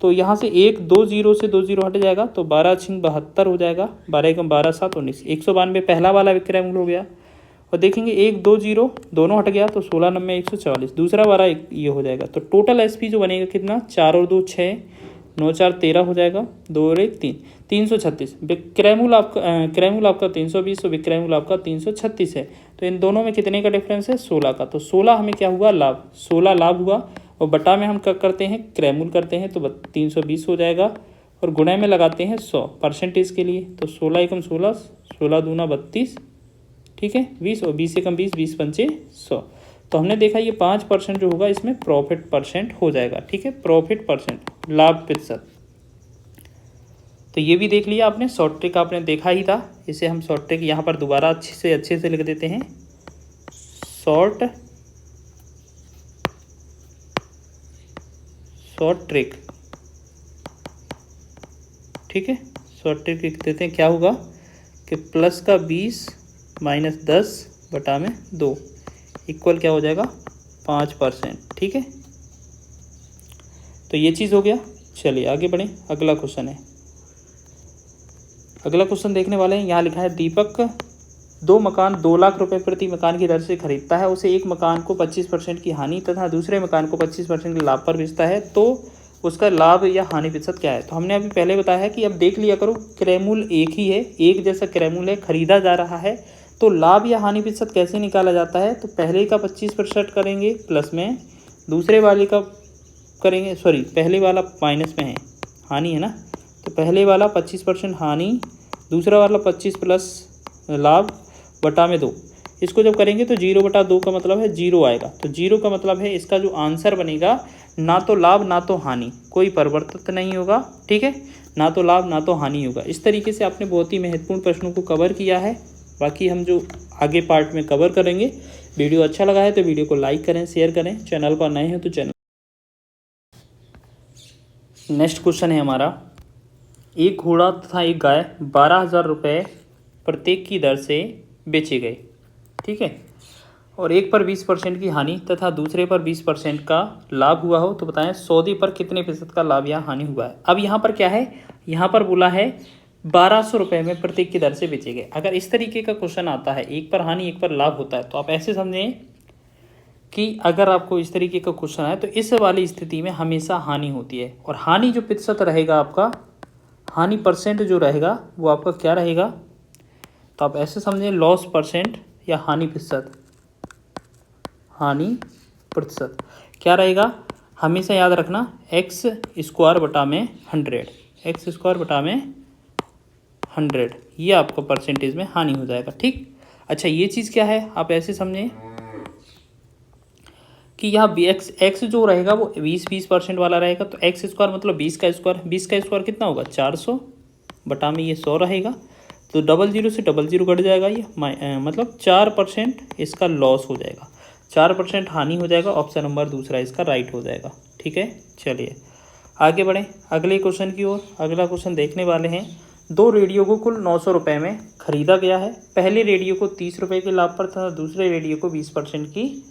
तो यहाँ से 1 2 0 से 2 0 हट जाएगा तो 12 6 72 हो जाएगा, 12 एकम 12 7 19, 192 पहला वाला विक्रय मूल्य हो गया। और देखेंगे 1 2 0 दोनों हट गया तो 16 90 144, दूसरा वाला ये हो जाएगा। तो टोटल एसपी जो बनेगा कितना, 4 और 2 6, 9 4 13 हो जाएगा, 2 और 1 3, 336। विक्रय मूल्य आपका 320 और विक्रय मूल्य आपका 336 है। तो इन दोनों में कितने का डिफरेंस है, 16 का। तो 16 हमें क्या हुआ, लाभ, 16 लाभ हुआ और बटा में हम क्या करते हैं, क्रय मूल्य करते हैं, तो 320 हो जाएगा और गुणे में लगाते हैं 100 परसेंटेज के लिए। तो 16 एकम 16, 16 दूना 32, ठीक है 20 और 20 एकम 20, 20 पंचे 100। तो हमने देखा ये 5% जो होगा इसमें प्रॉफिट परसेंट हो जाएगा। ठीक है, प्रॉफिट परसेंट, लाभ प्रतिशत। तो ये भी देख लिया आपने, शॉर्ट ट्रिक आपने देखा ही था। इसे हम शॉर्ट ट्रिक यहाँ पर दोबारा अच्छे से लिख देते हैं, शॉर्ट ट्रिक। ठीक है, शॉर्ट ट्रिक लिख देते हैं, क्या होगा कि प्लस का 20 माइनस 10 बटा में 2 इक्वल क्या हो जाएगा, 5%। ठीक है, तो ये चीज़ हो गया। चलिए आगे बढ़ें, अगला क्वेश्चन है। अगला क्वेश्चन देखने वाले हैं। यहाँ लिखा है दीपक 2 मकान 2 लाख रुपए प्रति मकान की दर से खरीदता है। उसे एक मकान को 25% की हानि तथा दूसरे मकान को 25% के लाभ पर बेचता है, तो उसका लाभ या हानि प्रतिशत क्या है। तो हमने अभी पहले बताया है कि अब देख लिया करो, क्रयमूल्य एक ही है, एक जैसा क्रयमूल्य है, खरीदा जा रहा है, तो लाभ या हानि प्रतिशत कैसे निकाला जाता है। तो पहले का 25% करेंगे प्लस में, दूसरे वाले का करेंगे, सॉरी पहले वाला माइनस में है, हानि है ना, तो पहले वाला 25% हानि, दूसरा वाला 25 प्लस लाभ बटा में 2। इसको जब करेंगे तो 0/2 का मतलब है 0 आएगा। तो 0 का मतलब है इसका जो आंसर बनेगा, ना तो लाभ ना तो हानि, कोई परिवर्तन नहीं होगा, ठीक है, ना तो लाभ ना तो हानि होगा। इस तरीके से आपने बहुत ही महत्वपूर्ण प्रश्नों को कवर किया है। बाकी हम जो आगे पार्ट में कवर करेंगे। वीडियो अच्छा लगा है तो वीडियो को लाइक करें, शेयर करें, चैनल पर नए हैं तो चैनल। नेक्स्ट क्वेश्चन है हमारा, एक घोड़ा तथा एक गाय 12,000 रुपये प्रत्येक की दर से बेचे गए, ठीक है, और एक पर 20% की हानि तथा दूसरे पर 20% का लाभ हुआ हो, तो बताएं सौदे पर कितने प्रतिशत का लाभ या हानि हुआ है। अब यहाँ पर क्या है, यहाँ पर बोला है 1200 रुपये में प्रत्येक की दर से बेचे गए। अगर इस तरीके का क्वेश्चन आता है, एक पर हानि एक पर लाभ होता है, तो आप ऐसे समझें कि अगर आपको इस तरीके का क्वेश्चन है तो इस वाली स्थिति में हमेशा हानि होती है, और हानि जो प्रतिशत रहेगा आपका, हानि परसेंट जो रहेगा वो आपका क्या रहेगा, तो आप ऐसे समझें लॉस परसेंट या हानि प्रतिशत, हानि प्रतिशत क्या रहेगा, हमेशा याद रखना x² बटा में 100, x² बटा में 100, ये आपका परसेंटेज में हानि हो जाएगा, ठीक। अच्छा ये चीज़ क्या है, आप ऐसे समझें कि यहाँ x जो रहेगा वो 20% वाला रहेगा, तो x² मतलब 20 का स्क्वायर, 20 का स्क्वायर कितना होगा 400 बटा में ये 100 रहेगा, तो 00 से 00 कट जाएगा, ये मतलब 4% इसका लॉस हो जाएगा, 4% हानि हो जाएगा। ऑप्शन नंबर दूसरा इसका राइट हो जाएगा, ठीक है। चलिए आगे बढ़ें अगले क्वेश्चन की ओर। अगला क्वेश्चन देखने वाले हैं, 2 रेडियो को कुल 900 रुपये में खरीदा गया है। पहले रेडियो को 30 रुपये के लाभ पर तथा दूसरे रेडियो को 20% की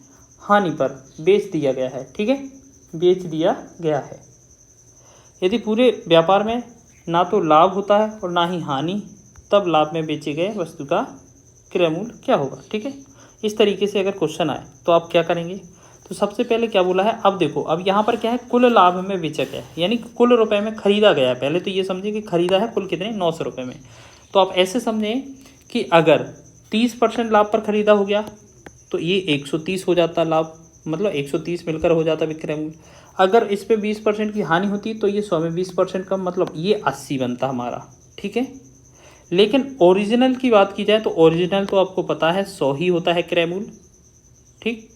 हानि पर बेच दिया गया है, ठीक है, बेच दिया गया है। यदि पूरे व्यापार में ना तो लाभ होता है और ना ही हानि, तब लाभ में बेचे गए वस्तु का क्रय मूल्य क्या होगा, ठीक है। इस तरीके से अगर क्वेश्चन आए तो आप क्या करेंगे, तो सबसे पहले क्या बोला है, अब देखो, अब यहाँ पर क्या है, कुल लाभ में बेचा गया है, यानी कुल रुपए में खरीदा गया है। पहले तो ये समझिए कि खरीदा है कुल कितने 900 रुपये में, तो आप ऐसे समझें कि अगर 30% लाभ पर खरीदा हो गया तो ये 130 हो जाता लाभ, मतलब 130 मिलकर हो जाता विक्रय मूल्य। अगर इस पर 20% की हानि होती तो ये 100 में 20% कम, मतलब ये 80 बनता हमारा, ठीक है। लेकिन ओरिजिनल की बात की जाए तो ओरिजिनल तो आपको पता है 100 ही होता है क्रय मूल्य, ठीक,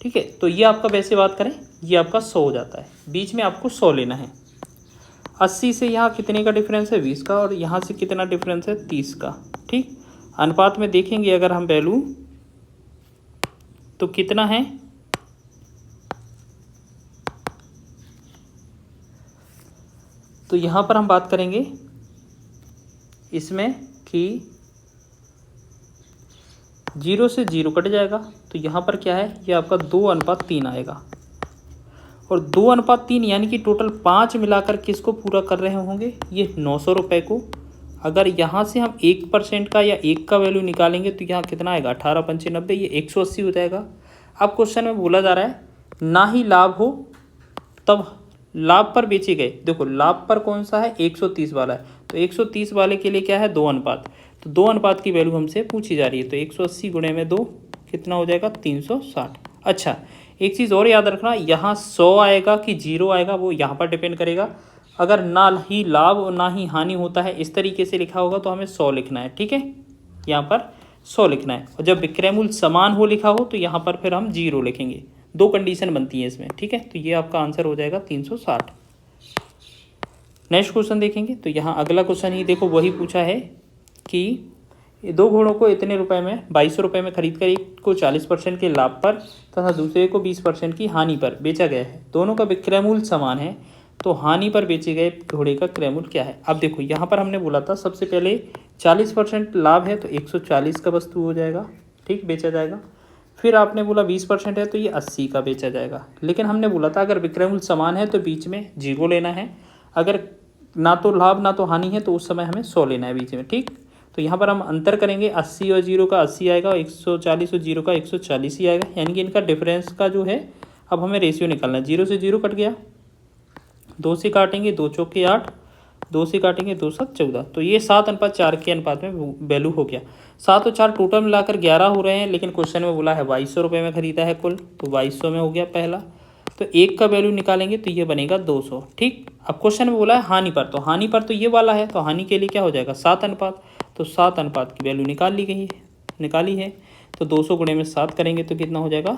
ठीक है। तो ये आपका वैसे बात करें ये आपका 100 हो जाता है, बीच में आपको 100 लेना है। 80 से यहाँ कितने का डिफरेंस है 20 का, और यहाँ से कितना डिफरेंस है 30 का, ठीक। अनुपात में देखेंगे अगर हम वैल्यू तो कितना है, तो यहाँ पर हम बात करेंगे इसमें कि 0 से 0 कट जाएगा, तो यहाँ पर क्या है, ये आपका 2:3 आएगा, और 2:3 यानी कि टोटल 5 मिलाकर किसको पूरा कर रहे होंगे, ये 900 रुपये को। अगर यहाँ से हम 1% का या 1 का वैल्यू निकालेंगे तो यहाँ कितना आएगा 18×5 = 90, ये 180 हो जाएगा। अब क्वेश्चन में बोला जा रहा है ना ही लाभ हो तब लाभ पर बेचे गए, देखो लाभ पर कौन सा है 130 वाला है, तो 130 वाले के लिए क्या है 2 अनुपात, तो 2 अनुपात की वैल्यू हमसे पूछी जा रही है, तो 180 गुणे में 2 कितना हो जाएगा 360। अच्छा एक चीज़ और याद रखना, यहाँ 100 आएगा कि 0 आएगा वो यहाँ पर डिपेंड करेगा। अगर ना ही लाभ और ना ही हानि होता है इस तरीके से लिखा होगा तो हमें 100 लिखना है, ठीक है, यहाँ पर 100 लिखना है। और जब विक्रय मूल्य समान हो लिखा हो तो यहाँ पर फिर हम 0 लिखेंगे। 2 कंडीशन बनती है इसमें, ठीक है, तो ये आपका आंसर हो जाएगा 360। नेक्स्ट क्वेश्चन देखेंगे तो यहाँ अगला क्वेश्चन ही देखो वही पूछा है कि 2 घोड़ों को इतने रुपए में 2200 रुपये में खरीद कर एक को 40% के लाभ पर तथा दूसरे को 20% की हानि पर बेचा गया है। दोनों का विक्रय मूल्य समान है, तो हानि पर बेचे गए घोड़े का क्रय मूल्य क्या है। अब देखो यहाँ पर हमने बोला था सबसे पहले 40% लाभ है तो 140 का वस्तु हो जाएगा, ठीक, बेचा जाएगा। फिर आपने बोला 20% है तो ये 80 का बेचा जाएगा। लेकिन हमने बोला था अगर विक्रय मूल्य समान है तो बीच में 0 लेना है, अगर ना तो लाभ ना तो हानि है तो उस समय हमें 100 लेना है बीच में, ठीक। तो यहाँ पर हम अंतर करेंगे, 80 और 0 का 80 आएगा और 140 और 0 का 140 ही आएगा, यानी कि इनका डिफरेंस का जो है अब हमें रेशियो निकालना है। 0 से 0 कट गया, 2 से काटेंगे 2 चौके 8, 2 से काटेंगे 2 7 14, तो ये 7:4 के अनुपात में वैल्यू हो गया। 7 और 4 टोटल मिलाकर 11 हो रहे हैं, लेकिन क्वेश्चन में बोला है 2200 रुपये में खरीदा है कुल, तो 2200 में हो गया पहला। तो 1 का वैल्यू निकालेंगे तो ये बनेगा 200, ठीक। अब क्वेश्चन में बोला है हानि पर, तो हानि पर तो ये वाला है, तो हानि के लिए क्या हो जाएगा 7 अनुपात, तो 7 अनुपात की वैल्यू निकाली है। तो 200 गुणे में 7 करेंगे तो कितना हो जाएगा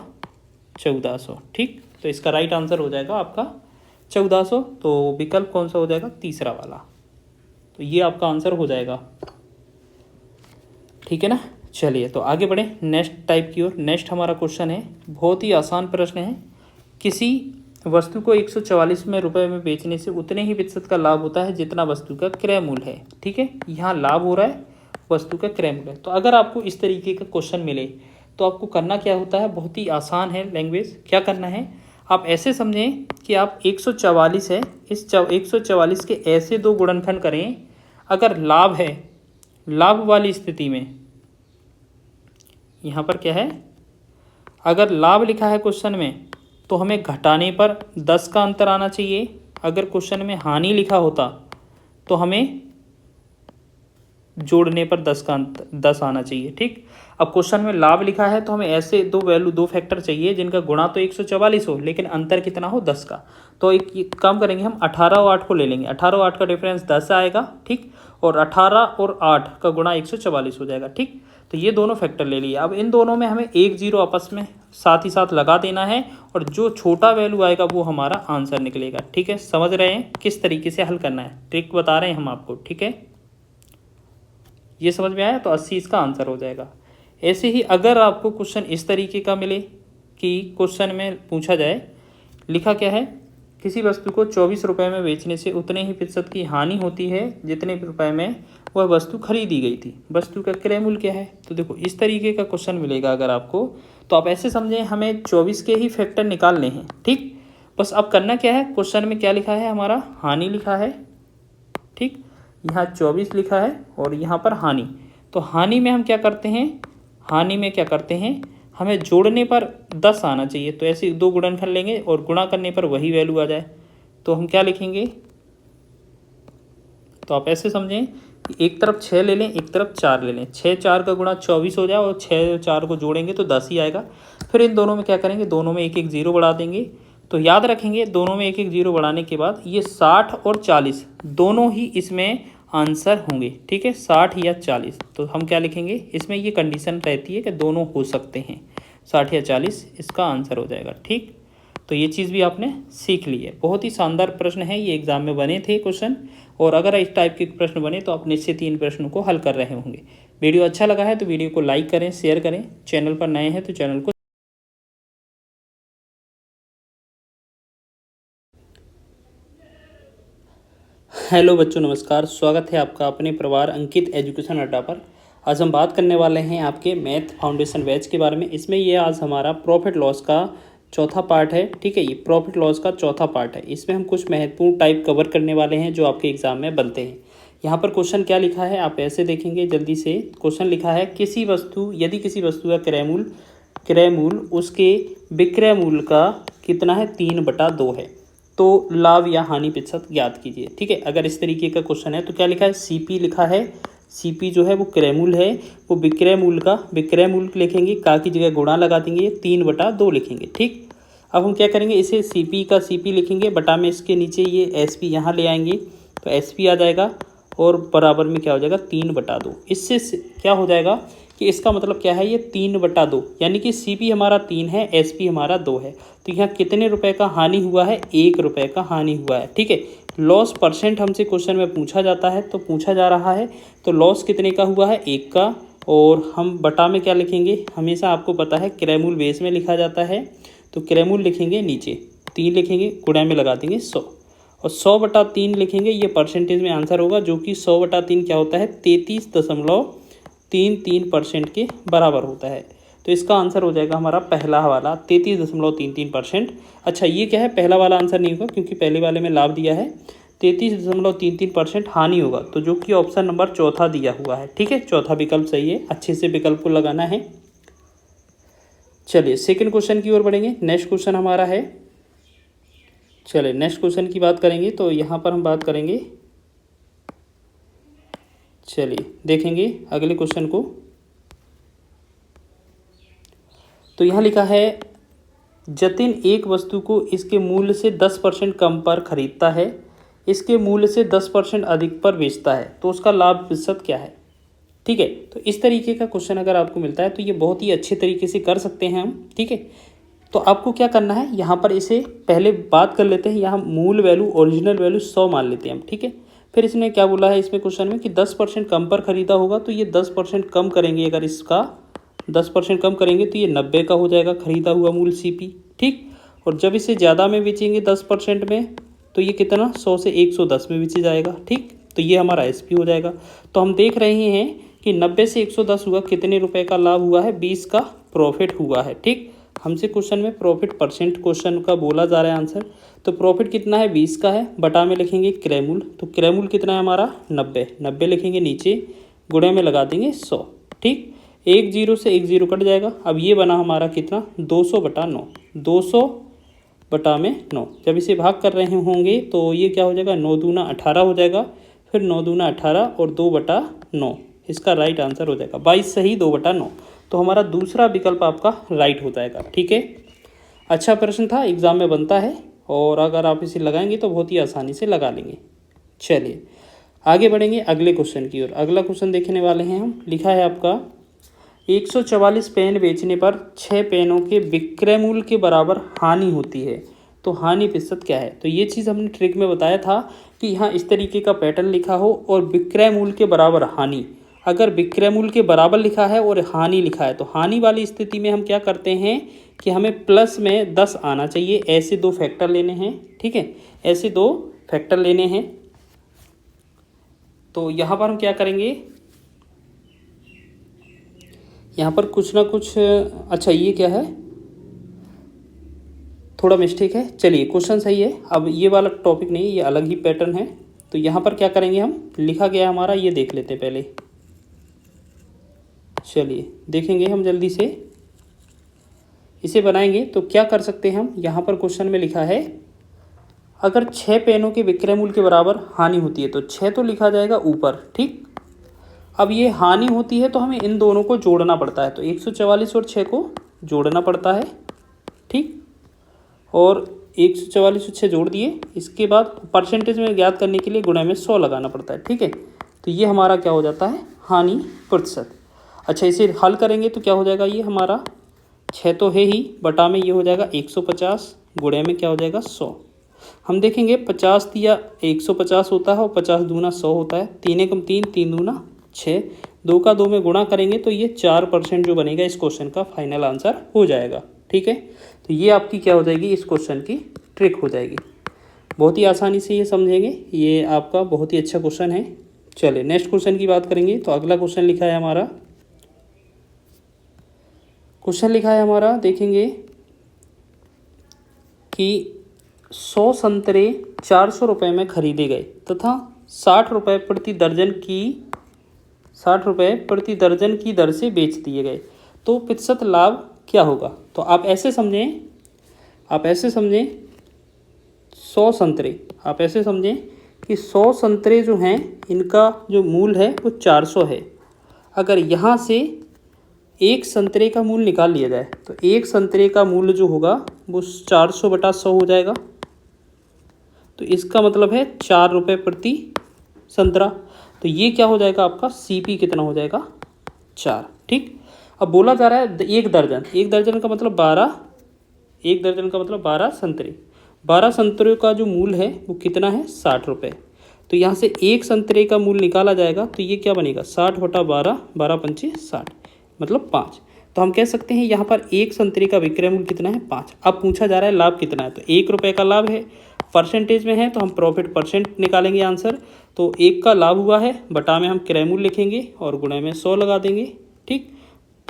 1400, ठीक। तो इसका राइट आंसर हो जाएगा आपका 1400। तो विकल्प कौन सा हो जाएगा, तीसरा वाला। तो ये आपका आंसर हो जाएगा, ठीक है ना। चलिए तो आगे बढ़े नेक्स्ट टाइप की ओर। नेक्स्ट हमारा क्वेश्चन है, बहुत ही आसान प्रश्न है। किसी वस्तु को 144 में रुपए में बेचने से उतने ही प्रतिशत का लाभ होता है जितना वस्तु का क्रय मूल्य है, ठीक है। यहाँ लाभ हो रहा है, वस्तु का क्रय मूल्य है। तो अगर आपको इस तरीके का क्वेश्चन मिले तो आपको करना क्या होता है, बहुत ही आसान है लैंग्वेज। क्या करना है, आप ऐसे समझें कि आप 144 है, इस 144 के ऐसे दो गुणनखंड करें, अगर लाभ है, लाभ वाली स्थिति में यहाँ पर क्या है, अगर लाभ लिखा है क्वेश्चन में तो हमें घटाने पर 10 का अंतर आना चाहिए। अगर क्वेश्चन में हानि लिखा होता तो हमें जोड़ने पर 10 आना चाहिए, ठीक। अब क्वेश्चन में लाभ लिखा है तो हमें ऐसे दो फैक्टर चाहिए जिनका गुणा तो 144 हो लेकिन अंतर कितना हो 10 का। तो एक काम करेंगे हम, 18 और 8 को ले लेंगे। 18 और 8 का डिफरेंस 10 आएगा, ठीक। और 18 और 8 का गुणा 144 हो जाएगा, ठीक। तो ये दोनों फैक्टर ले लिए। अब इन दोनों में हमें 1 0 आपस में साथ ही साथ लगा देना है और जो छोटा वैल्यू आएगा वो हमारा आंसर निकलेगा, ठीक है। समझ रहे हैं किस तरीके से हल करना है, ट्रिक बता रहे हैं हम आपको, ठीक है। ये समझ में आया, तो 80 इसका आंसर हो जाएगा। ऐसे ही अगर आपको क्वेश्चन इस तरीके का मिले कि क्वेश्चन में पूछा जाए, लिखा क्या है, किसी वस्तु को 24 रुपये में बेचने से उतने ही प्रतिशत की हानि होती है जितने रुपये में वह वस्तु खरीदी गई थी, वस्तु का क्रय मूल्य क्या है। तो देखो इस तरीके का क्वेश्चन मिलेगा अगर आपको, तो आप ऐसे समझें हमें 24 के ही फैक्टर निकालने हैं, ठीक। बस अब करना क्या है, क्वेश्चन में क्या लिखा है, हमारा हानि लिखा है, ठीक। यहाँ 24 लिखा है और यहाँ पर हानि। तो हानि में हम क्या करते हैं, हमें जोड़ने पर 10 आना चाहिए। तो ऐसे दो गुणनखंड लेंगे और गुणा करने पर वही वैल्यू आ जाए तो हम क्या लिखेंगे, तो आप ऐसे समझें कि एक तरफ 6 ले लें, एक तरफ 4 ले लें। 6 4 का गुणा 24 हो जाए और 6 4 को जोड़ेंगे तो 10 ही आएगा। फिर इन दोनों में क्या करेंगे, दोनों में एक एक जीरो बढ़ा देंगे। तो याद रखेंगे दोनों में एक एक जीरो बढ़ाने के बाद ये 60 और 40 दोनों ही इसमें आंसर होंगे, ठीक है, 60 या 40। तो हम क्या लिखेंगे, इसमें ये कंडीशन रहती है कि दोनों हो सकते हैं, 60 या 40 इसका आंसर हो जाएगा, ठीक। तो ये चीज़ भी आपने सीख ली है। बहुत ही शानदार प्रश्न है, ये एग्जाम में बने थे क्वेश्चन, और अगर इस टाइप के प्रश्न बने तो आप निश्चित ही इन प्रश्नों को हल कर रहे होंगे। वीडियो अच्छा लगा है तो वीडियो को लाइक करें, शेयर करें। चैनल पर नए हैं तो चैनल को हेलो बच्चों, नमस्कार। स्वागत है आपका अपने प्रवार अंकित एजुकेशन अड्डा पर। आज हम बात करने वाले हैं आपके मैथ फाउंडेशन बैच के बारे में। इसमें ये आज हमारा प्रॉफिट लॉस का चौथा पार्ट है, ठीक है। ये प्रॉफिट लॉस का चौथा पार्ट है। इसमें हम कुछ महत्वपूर्ण टाइप कवर करने वाले हैं जो आपके एग्जाम में बनते हैं। यहाँ पर क्वेश्चन क्या लिखा है आप ऐसे देखेंगे जल्दी से। क्वेश्चन लिखा है, यदि किसी वस्तु का क्रय मूल्य उसके विक्रय मूल्य का कितना है, 3/2 है, तो लाभ या हानि प्रतिशत ज्ञात कीजिए, ठीक है। अगर इस तरीके का क्वेश्चन है तो क्या लिखा है, सीपी लिखा है। सीपी जो है वो क्रय मूल्य है, वो विक्रय मूल्य लिखेंगे, का की जगह गुणा लगा देंगे, 3/2 लिखेंगे, ठीक। अब हम क्या करेंगे, इसे सीपी का सीपी लिखेंगे, बटा में इसके नीचे ये एसपी यहाँ ले आएंगे तो एसपी आ जाएगा और बराबर में क्या हो जाएगा, 3/2। इससे क्या हो जाएगा कि इसका मतलब क्या है, ये 3/2, यानी कि सीपी हमारा 3 है, एसपी हमारा 2 है। तो यहाँ कितने रुपए का हानि हुआ है, 1 रुपये का हानि हुआ है, ठीक है। लॉस परसेंट हमसे क्वेश्चन में पूछा जाता है तो पूछा जा रहा है, तो लॉस कितने का हुआ है, 1 का। और हम बटा में क्या लिखेंगे, हमेशा आपको पता है क्रय मूल्य बेस में लिखा जाता है, तो क्रय मूल्य लिखेंगे नीचे, 3 लिखेंगे, गुणा में लगा देंगे 100 और 100/3 लिखेंगे। ये परसेंटेज में आंसर होगा, जो कि 100/3 क्या होता है, 33.33% के बराबर होता है। तो इसका आंसर हो जाएगा हमारा पहला वाला 33.33%। अच्छा, ये क्या है, पहला वाला आंसर नहीं होगा क्योंकि पहले वाले में लाभ दिया है। 33.33% हानि होगा, तो जो कि ऑप्शन नंबर चौथा दिया हुआ है। ठीक है, चौथा विकल्प सही है, अच्छे से विकल्प को लगाना है। चलिए सेकंड क्वेश्चन की ओर बढ़ेंगे। नेक्स्ट क्वेश्चन हमारा है, चलिए नेक्स्ट क्वेश्चन की बात करेंगे तो यहाँ पर हम बात करेंगे, चलिए देखेंगे अगले क्वेश्चन को। तो यहाँ लिखा है जतिन एक वस्तु को इसके मूल्य से 10% कम पर खरीदता है, इसके मूल्य से 10% अधिक पर बेचता है, तो उसका लाभ प्रतिशत क्या है। ठीक है, तो इस तरीके का क्वेश्चन अगर आपको मिलता है तो ये बहुत ही अच्छे तरीके से कर सकते हैं हम। ठीक है, तो आपको क्या करना है, यहाँ पर इसे पहले बात कर लेते हैं। यहाँ मूल वैल्यू ओरिजिनल वैल्यू 100 मान लेते हैं हम। ठीक है, फिर इसने क्या बोला है इसमें क्वेश्चन में कि 10% कम पर खरीदा होगा, तो ये 10% कम करेंगे, अगर इसका 10% कम करेंगे तो ये 90 का हो जाएगा खरीदा हुआ मूल CP। ठीक, और जब इसे ज़्यादा में बेचेंगे 10% में तो ये कितना 100 से 110 में बेच जाएगा। ठीक, तो ये हमारा SP हो जाएगा। तो हम देख रहे हैं कि 90 से 110 हुआ, कितने रुपए का लाभ हुआ है, 20 का प्रॉफिट हुआ है। ठीक, हमसे क्वेश्चन में प्रॉफिट परसेंट क्वेश्चन का बोला जा रहा है आंसर, तो प्रॉफिट कितना है 20 का है, बटा में लिखेंगे क्रयमूल, तो क्रयमूल कितना है हमारा 90 लिखेंगे नीचे, गुणे में लगा देंगे 100। ठीक, 1 0 से 1 0 कट जाएगा। अब ये बना हमारा कितना 200/9, 200/9। जब इसे भाग कर रहे होंगे तो ये क्या हो जाएगा 9 दूना 18 हो जाएगा, फिर 9 दूना 18 और 2/9, इसका राइट आंसर हो जाएगा 22 सही 2/9। तो हमारा दूसरा विकल्प आपका राइट हो जाएगा। ठीक है, अच्छा प्रश्न था, एग्जाम में बनता है, और अगर आप इसे लगाएंगे तो बहुत ही आसानी से लगा लेंगे। चलिए आगे बढ़ेंगे अगले क्वेश्चन की ओर। अगला क्वेश्चन देखने वाले हैं हम। लिखा है आपका 144 पेन बेचने पर 6 पेनों के विक्रय मूल्य के बराबर हानि होती है, तो हानि प्रतिशत क्या है। तो ये चीज़ हमने ट्रिक में बताया था कि यहाँ इस तरीके का पैटर्न लिखा हो और विक्रय मूल्य के बराबर हानि, अगर विक्रय मूल्य के बराबर लिखा है और हानि लिखा है तो हानि वाली स्थिति में हम क्या करते हैं कि हमें प्लस में 10 आना चाहिए, ऐसे 2 फैक्टर लेने हैं। ठीक है, ऐसे 2 फैक्टर लेने हैं। तो यहाँ पर हम क्या करेंगे, यहाँ पर कुछ ना कुछ, अच्छा ये क्या है, थोड़ा मिस्टेक है। चलिए क्वेश्चन सही है, अब ये वाला टॉपिक नहीं, ये अलग ही पैटर्न है। तो यहाँ पर क्या करेंगे हम, लिखा गया हमारा, ये देख लेते हैं पहले। चलिए देखेंगे हम जल्दी से इसे बनाएंगे। तो क्या कर सकते हैं हम, यहाँ पर क्वेश्चन में लिखा है अगर 6 पेनों के विक्रय मूल्य के बराबर हानि होती है, तो 6 तो लिखा जाएगा ऊपर। ठीक, अब ये हानि होती है तो हमें इन दोनों को जोड़ना पड़ता है, तो 144 और 6 को जोड़ना पड़ता है। ठीक, और 144 और 6 जोड़ दिए, इसके बाद परसेंटेज में ज्ञात करने के लिए गुणा में 100 लगाना पड़ता है। ठीक है, तो ये हमारा क्या हो जाता है हानि प्रतिशत। अच्छा, इसे हल करेंगे तो क्या हो जाएगा, ये हमारा 6 तो है ही, बटा में ये हो जाएगा 150, गुणे में क्या हो जाएगा 100। हम देखेंगे 50 या 150 होता है और 50 दूना 100 होता है, 3 एकम 3, 3 दूना 6, 2 का 2 में गुणा करेंगे तो ये 4% जो बनेगा इस क्वेश्चन का फाइनल आंसर हो जाएगा। ठीक है, तो ये आपकी क्या हो जाएगी, इस क्वेश्चन की ट्रिक हो जाएगी। बहुत ही आसानी से ये समझेंगे, ये आपका बहुत ही अच्छा क्वेश्चन है। चलिए नेक्स्ट क्वेश्चन की बात करेंगे। तो अगला क्वेश्चन लिखा है हमारा, क्वेश्चन लिखा है हमारा, देखेंगे कि 100 संतरे 400 रुपये में खरीदे गए तथा 60 रुपये प्रति दर्जन की दर से बेच दिए गए, तो प्रतिशत लाभ क्या होगा। तो आप ऐसे समझें 100 संतरे, आप ऐसे समझें कि 100 संतरे जो हैं इनका जो मूल्य है वो 400 है। अगर यहाँ से एक संतरे का मूल्य निकाल लिया जाए तो एक संतरे का मूल्य जो होगा वो 400/100 हो जाएगा, तो इसका मतलब है 4 रुपये प्रति संतरा। तो ये क्या हो जाएगा आपका CP कितना हो जाएगा 4। ठीक, अब बोला जा रहा है एक दर्जन का मतलब 12, एक दर्जन का मतलब 12 संतरे, 12 संतरे का जो मूल्य है वो कितना है 60 रुपये। तो यहाँ से एक संतरे का मूल्य निकाला जाएगा तो ये क्या बनेगा 60/12, 12 पंचे 60 मतलब 5। तो हम कह सकते हैं यहाँ पर एक संतरे का विक्रय मूल्य कितना है 5। अब पूछा जा रहा है लाभ कितना है, तो 1 रुपये का लाभ है, परसेंटेज में है तो हम प्रॉफिट परसेंट निकालेंगे आंसर। तो 1 का लाभ हुआ है, बटा में हम क्रय मूल्य लिखेंगे और गुणा में 100 लगा देंगे। ठीक,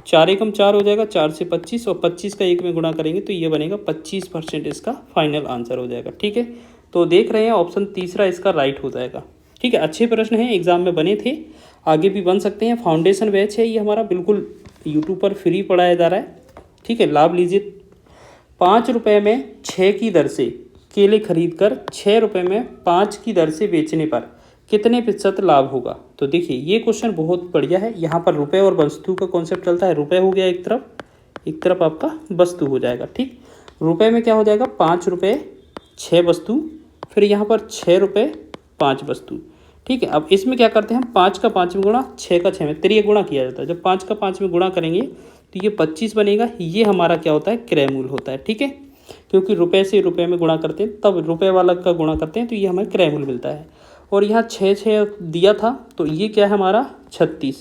4 एकम 4 हो जाएगा, 4 से 25 और 25 का 1 में गुणा करेंगे तो ये बनेगा 25% इसका फाइनल आंसर हो जाएगा। ठीक है, तो देख रहे हैं ऑप्शन तीसरा इसका राइट हो जाएगा। ठीक है, अच्छे प्रश्न हैं, एग्जाम में बने थे, आगे भी बन सकते हैं। फाउंडेशन बैच है ये हमारा, बिल्कुल यूट्यूब पर फ्री पढ़ाया जा रहा है। ठीक है, लाभ लीजिए। 5 रुपये में 6 की दर से केले खरीद कर 6 रुपये में 5 की दर से बेचने पर कितने प्रतिशत लाभ होगा। तो देखिए ये क्वेश्चन बहुत बढ़िया है। यहाँ पर रुपए और वस्तु का कॉन्सेप्ट चलता है। रुपए हो गया एक तरफ आपका वस्तु हो जाएगा। ठीक, रुपए में क्या हो जाएगा 5 रुपये 6 वस्तु, फिर यहाँ पर 6 रुपये 5 वस्तु। ठीक है, अब इसमें क्या करते हैं हम 5 का 5 में गुणा, 6 का 6 में त्रिय गुणा किया जाता है। जब 5 का 5 में गुणा करेंगे तो ये 25 बनेगा। ये हमारा क्या होता है क्रयमूल्य होता है। ठीक है, क्योंकि रुपए से रुपए में गुणा करते हैं तब रुपए वाला का गुणा करते हैं तो ये हमें क्रयमूल्य मिलता है। और यहाँ 6 दिया था तो ये क्या है हमारा 36,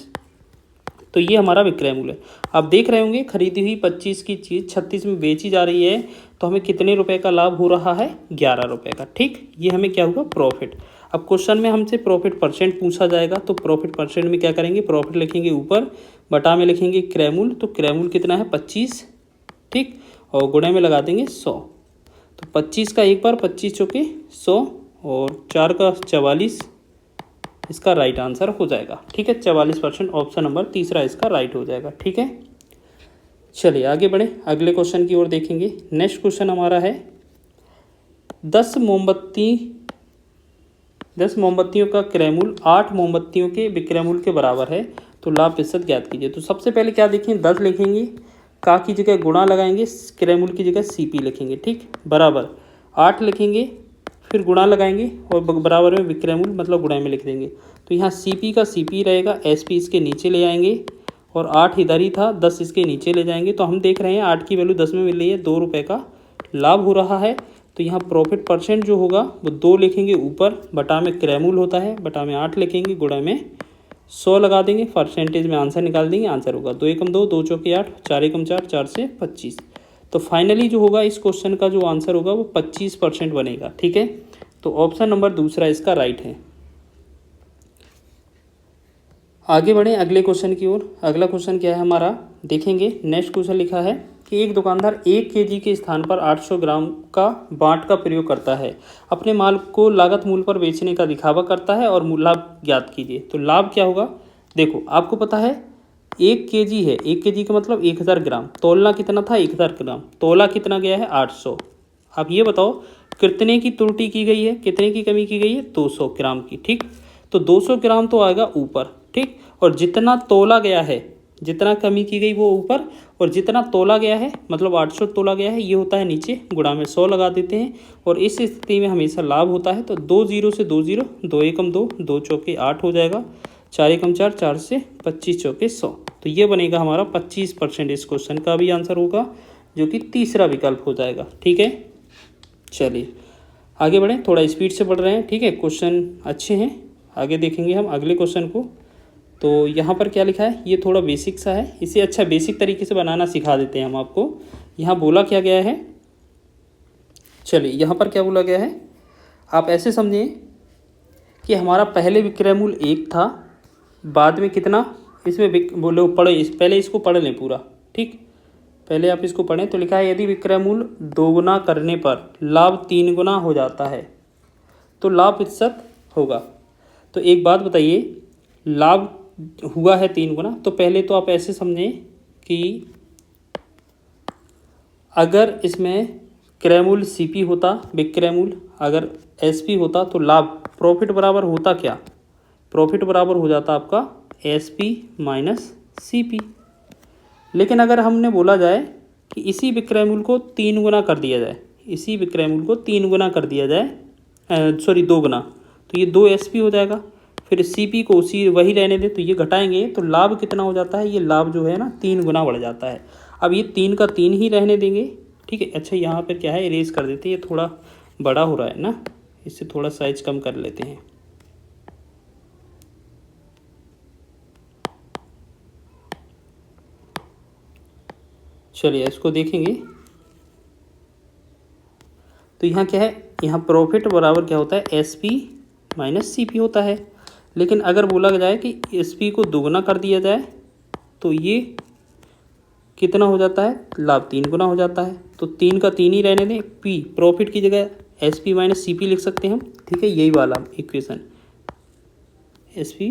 तो ये हमारा विक्रय मूल्य है। आप देख रहे होंगे खरीदी हुई 25 की चीज़ 36 में बेची जा रही है तो हमें कितने रुपए का लाभ हो रहा है 11 रुपये का। ठीक, ये हमें क्या होगा प्रॉफिट। अब क्वेश्चन में हमसे प्रॉफिट परसेंट पूछा जाएगा तो प्रॉफिट परसेंट में क्या करेंगे, प्रॉफिट लिखेंगे ऊपर, बटा में लिखेंगे क्रय मूल्य, तो क्रय मूल्य कितना है 25। ठीक, और गुणे में लगा देंगे 100, तो 25 का एक बार 25 चौके 100 और 4 का 44, इसका राइट आंसर हो जाएगा। ठीक है, 44% ऑप्शन नंबर तीसरा इसका राइट हो जाएगा। ठीक है, चलिए आगे बढ़े, अगले क्वेश्चन की ओर देखेंगे। नेक्स्ट क्वेश्चन हमारा है 10 मोमबत्तियों का क्रय मूल्य 8 मोमबत्तियों के विक्रय मूल्य के बराबर है, तो लाभ प्रतिशत ज्ञात कीजिए। तो सबसे पहले क्या देखें, 10 लिखेंगे, का की जगह गुणा लगाएंगे, क्रय मूल्य की जगह सीपी लिखेंगे। ठीक, बराबर 8 लिखेंगे, फिर गुणा लगाएंगे और बराबर में विक्रय मूल्य मतलब गुणा में लिख देंगे। तो यहाँ सीपी का सीपी रहेगा, एसपी इसके नीचे ले आएंगे और 8 इधर ही था, 10 इसके नीचे ले जाएंगे। तो हम देख रहे हैं 8 की वैल्यू 10 में मिल रही है, 2 रुपये का लाभ हो रहा है। तो यहाँ प्रॉफिट परसेंट जो होगा वो 2 लिखेंगे ऊपर, बटा में क्रय मूल्य होता है, बटा में 8 लिखेंगे, गुणा में 100 लगा देंगे, परसेंटेज में आंसर निकाल देंगे। आंसर होगा 2 एकम 2, 2 चौके 8, 4 एकम 4, 4 से 25। तो फाइनली जो होगा इस क्वेश्चन का जो आंसर होगा वो 25% बनेगा। ठीक है, तो ऑप्शन नंबर दूसरा इसका राइट है। आगे बढ़े अगले क्वेश्चन की ओर। अगला क्वेश्चन क्या है हमारा, देखेंगे। नेक्स्ट क्वेश्चन लिखा है कि एक दुकानदार 1 केजी के स्थान पर 800 ग्राम का बाट का प्रयोग करता है, अपने माल को लागत मूल्य पर बेचने का दिखावा करता है और लाभ ज्ञात कीजिए। तो लाभ क्या होगा, देखो आपको पता है 1 केजी है, 1 केजी का मतलब 1000 ग्राम, तोलना कितना था 1000 ग्राम, तोला कितना गया है 800। आप ये बताओ कितने की त्रुटि की गई है, कितने की कमी की गई है 200 ग्राम की। ठीक, तो 200 ग्राम तो आएगा ऊपर। ठीक, और जितना तोला गया है, जितना कमी की गई वो ऊपर, और जितना तोला गया है मतलब 800 तोला गया है ये होता है नीचे, गुणा में 100 लगा देते हैं। और इस स्थिति में हमेशा लाभ होता है। तो 2 0 से 2 0, 2 एकम 2, 2 चौके 8 हो जाएगा, 4 एकम 4, 4 से 25 चौके 100। तो ये बनेगा हमारा 25% इस क्वेश्चन का भी आंसर होगा, जो कि तीसरा विकल्प हो जाएगा। ठीक है, चलिए आगे बढ़ें, थोड़ा स्पीड से बढ़ रहे हैं। ठीक है, क्वेश्चन अच्छे हैं, आगे देखेंगे हम अगले क्वेश्चन को। तो यहाँ पर क्या लिखा है, ये थोड़ा बेसिक सा है, इसे अच्छा बेसिक तरीके से बनाना सिखा देते हैं हम आपको। यहाँ बोला क्या गया है, चलिए यहाँ पर क्या बोला गया है, आप ऐसे समझें कि हमारा पहले विक्रय मूल्य 1 था, बाद में कितना इसमें बोलो पढ़े, पहले इसको पढ़ लें पूरा। ठीक, पहले आप इसको पढ़ें। तो लिखा है यदि विक्रय मूल्य 2 गुना करने पर लाभ 3 गुना हो जाता है तो लाभ प्रतिशत होगा। तो एक बात बताइए, लाभ हुआ है 3 गुना, तो पहले तो आप ऐसे समझें कि अगर इसमें क्रय मूल्य सीपी होता, विक्रय मूल्य अगर एसपी होता तो लाभ प्रॉफिट बराबर होता क्या, प्रॉफिट बराबर हो जाता आपका एसपी माइनस सीपी। लेकिन अगर हमने बोला जाए कि इसी विक्रय मूल्य को 3 गुना कर दिया जाए, इसी विक्रय मूल्य को 3 गुना कर दिया जाए, 2 गुना, तो ये 2 एसपी हो जाएगा। फिर सीपी को उसी वही रहने दें तो ये घटाएंगे तो लाभ कितना हो जाता है, ये लाभ जो है ना 3 गुना बढ़ जाता है। अब ये 3 का 3 ही रहने देंगे। ठीक है, अच्छा यहाँ पर क्या है इरेज कर देते हैं, ये थोड़ा बड़ा हो रहा है ना, इससे थोड़ा साइज कम कर लेते हैं। चलिए इसको देखेंगे। तो यहाँ क्या है, यहाँ प्रॉफिट बराबर क्या होता है एसपी माइनस सीपी होता है। लेकिन अगर बोला जाए कि एसपी को दोगुना कर दिया जाए तो ये कितना हो जाता है, लाभ 3 गुना हो जाता है। तो 3 का 3 ही रहने दें। पी प्रॉफिट की जगह S P minus C P लिख सकते हैं हम, ठीक है, यही वाला equation, S P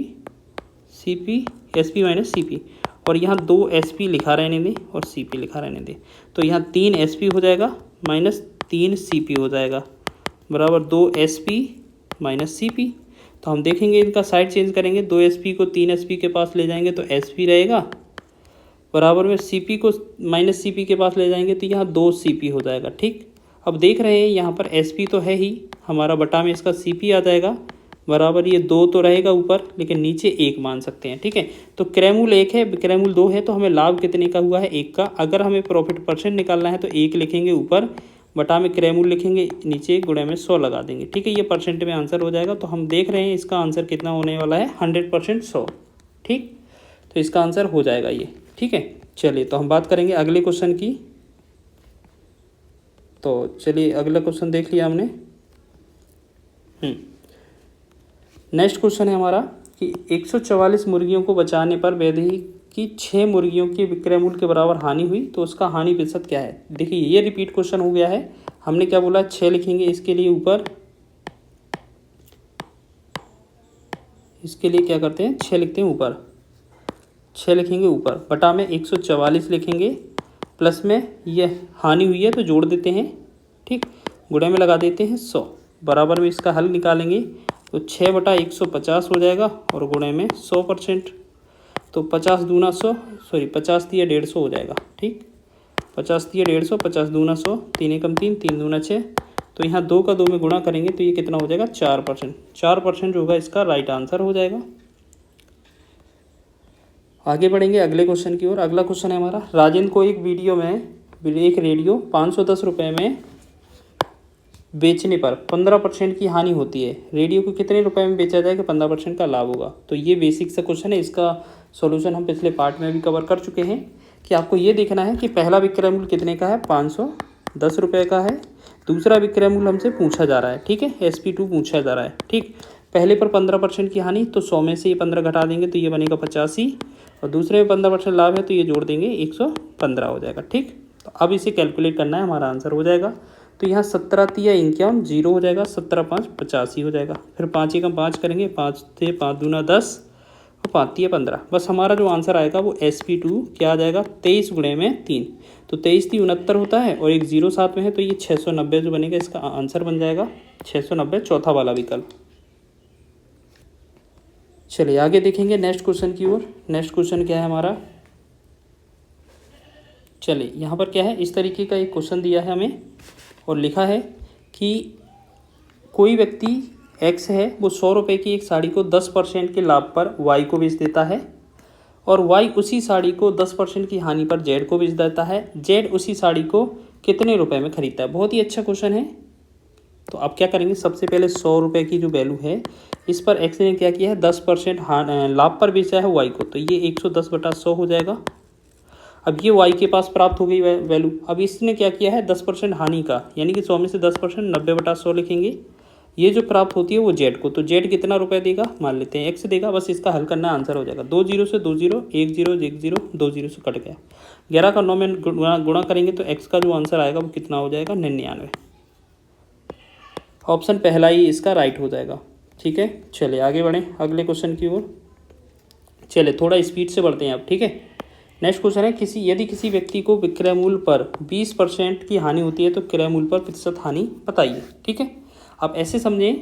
C P, S P minus C P, और यहाँ 2 एस पी लिखा रहने दें और सी पी लिखा रहने दें। तो यहाँ 3 एस पी हो जाएगा माइनस 3 सी पी हो जाएगा बराबर 2 S P minus C P. तो हम देखेंगे इनका साइड चेंज करेंगे, 2 एस पी को 3 एस पी के पास ले जाएंगे तो एस पी रहेगा, बराबर में सी पी को माइनस सी पी के पास ले जाएंगे तो यहाँ 2 सी पी हो जाएगा। ठीक, अब देख रहे हैं यहाँ पर एस पी तो है ही हमारा, बटा में इसका सी पी आ जाएगा, बराबर ये 2 तो रहेगा ऊपर, लेकिन नीचे 1 मान सकते हैं। ठीक है, तो क्रयमूल 1 है, क्रयमूल 2 है, तो हमें लाभ कितने का हुआ है, 1 का। अगर हमें प्रॉफिट परसेंट निकालना है तो 1 लिखेंगे ऊपर, बटा में क्रयमूल लिखेंगे नीचे, गुणे में 100 लगा देंगे। ठीक है, ये परसेंट में आंसर हो जाएगा। तो हम देख रहे हैं इसका आंसर कितना होने वाला है, 100% 100। ठीक, तो इसका आंसर हो जाएगा ये। ठीक है, चलिए तो हम बात करेंगे अगले क्वेश्चन की। तो चलिए अगला क्वेश्चन देख लिया हमने। नेक्स्ट क्वेश्चन है हमारा कि 144 मुर्गियों को बचाने पर वैदेही की 6 मुर्गियों के विक्रय मूल्य के बराबर हानि हुई तो उसका हानि प्रतिशत क्या है। देखिए ये रिपीट क्वेश्चन हो गया है। हमने क्या बोला, 6 लिखेंगे इसके लिए ऊपर, इसके लिए क्या करते हैं 6 लिखते हैं ऊपर, 6 लिखेंगे ऊपर, बटा में 144 लिखेंगे, प्लस में ये हानि हुई है तो जोड़ देते हैं। ठीक, गुणे में लगा देते हैं 100, बराबर में इसका हल निकालेंगे तो 6/150 हो जाएगा और गुणे में 100%। तो 50 दूना 100, सॉरी 50 दिया 150 हो जाएगा। ठीक, 50 दिया 150, 50 दूना 100, 3 एकम 3, 3 दूना 6। तो यहाँ 2 का 2 में गुणा करेंगे तो ये कितना हो जाएगा 4%। 4% जो होगा इसका राइट आंसर हो जाएगा। आगे बढ़ेंगे अगले क्वेश्चन की ओर। अगला क्वेश्चन है हमारा, राजेंद्र को एक रेडियो 510 रुपये में बेचने पर 15% की हानि होती है। रेडियो को कितने रुपए में बेचा जाएगा, 15% का लाभ होगा। तो ये बेसिक सा क्वेश्चन है, इसका सॉल्यूशन हम पिछले पार्ट में भी कवर कर चुके हैं कि आपको ये देखना है कि पहला विक्रय मूल्य कितने का है, 510 रुपये का है। दूसरा विक्रय मूल्य हमसे पूछा जा रहा है, ठीक है, SP2 पूछा जा रहा है। ठीक, पहले पर 15% की हानि, तो 100 में से ये 15 घटा देंगे तो ये बनेगा 85, और दूसरे में 15% लाभ है तो ये जोड़ देंगे 115 हो जाएगा। ठीक, तो अब इसे कैलकुलेट करना है, हमारा आंसर हो जाएगा। तो यहाँ 17 तिया 51 0 हो जाएगा, 17 5 85 हो जाएगा। फिर 5 एकम 5 करेंगे, 5 से 5 दूना 10 और 5 तिया 15। बस हमारा जो आंसर आएगा वो SP2 क्या आ जाएगा, 23 गुणे में 3, तो 23 × 69 होता है और एक 0 साथ में है तो ये 690 जो बनेगा इसका आंसर बन जाएगा 690, चौथा वाला विकल्प। चलिए आगे देखेंगे नेक्स्ट क्वेश्चन की ओर। नेक्स्ट क्वेश्चन क्या है हमारा, चलिए यहाँ पर क्या है, इस तरीके का एक क्वेश्चन दिया है हमें और लिखा है कि कोई व्यक्ति X है, वो 100 रुपये की एक साड़ी को 10% के लाभ पर Y को बेच देता है और Y उसी साड़ी को 10% की हानि पर Z को बेच देता है। Z उसी साड़ी को कितने रुपए में खरीदता है। बहुत ही अच्छा क्वेश्चन है। तो अब क्या करेंगे, सबसे पहले 100 रुपये की जो वैल्यू है इस पर X ने क्या किया है, 10% लाभ पर बेचा है Y को, तो ये 110/100 हो जाएगा। अब ये Y के पास प्राप्त हो गई वैल्यू। अब इसने क्या किया है, 10% हानि का, यानी कि 100 में से 10% 90/100 लिखेंगे। ये जो प्राप्त होती है वो Z को, तो Z कितना रुपए देगा, मान लेते हैं X देगा। बस इसका हल करना, आंसर हो जाएगा 2 0 से 2 0, 1 0 1 0, 2 0 से कट गया। 11 का 9 में गुणा करेंगे तो X का जो आंसर आएगा वो कितना हो जाएगा, 99। ऑप्शन पहला ही इसका राइट हो जाएगा। ठीक है, चलिए आगे बढ़ें अगले क्वेश्चन की ओर। चलिए थोड़ा स्पीड से बढ़ते हैं आप, ठीक है। नेक्स्ट क्वेश्चन है, यदि किसी व्यक्ति को विक्रय मूल्य पर 20% की हानि होती है तो क्रय मूल्य पर प्रतिशत हानि बताइए। ठीक है, आप ऐसे समझें,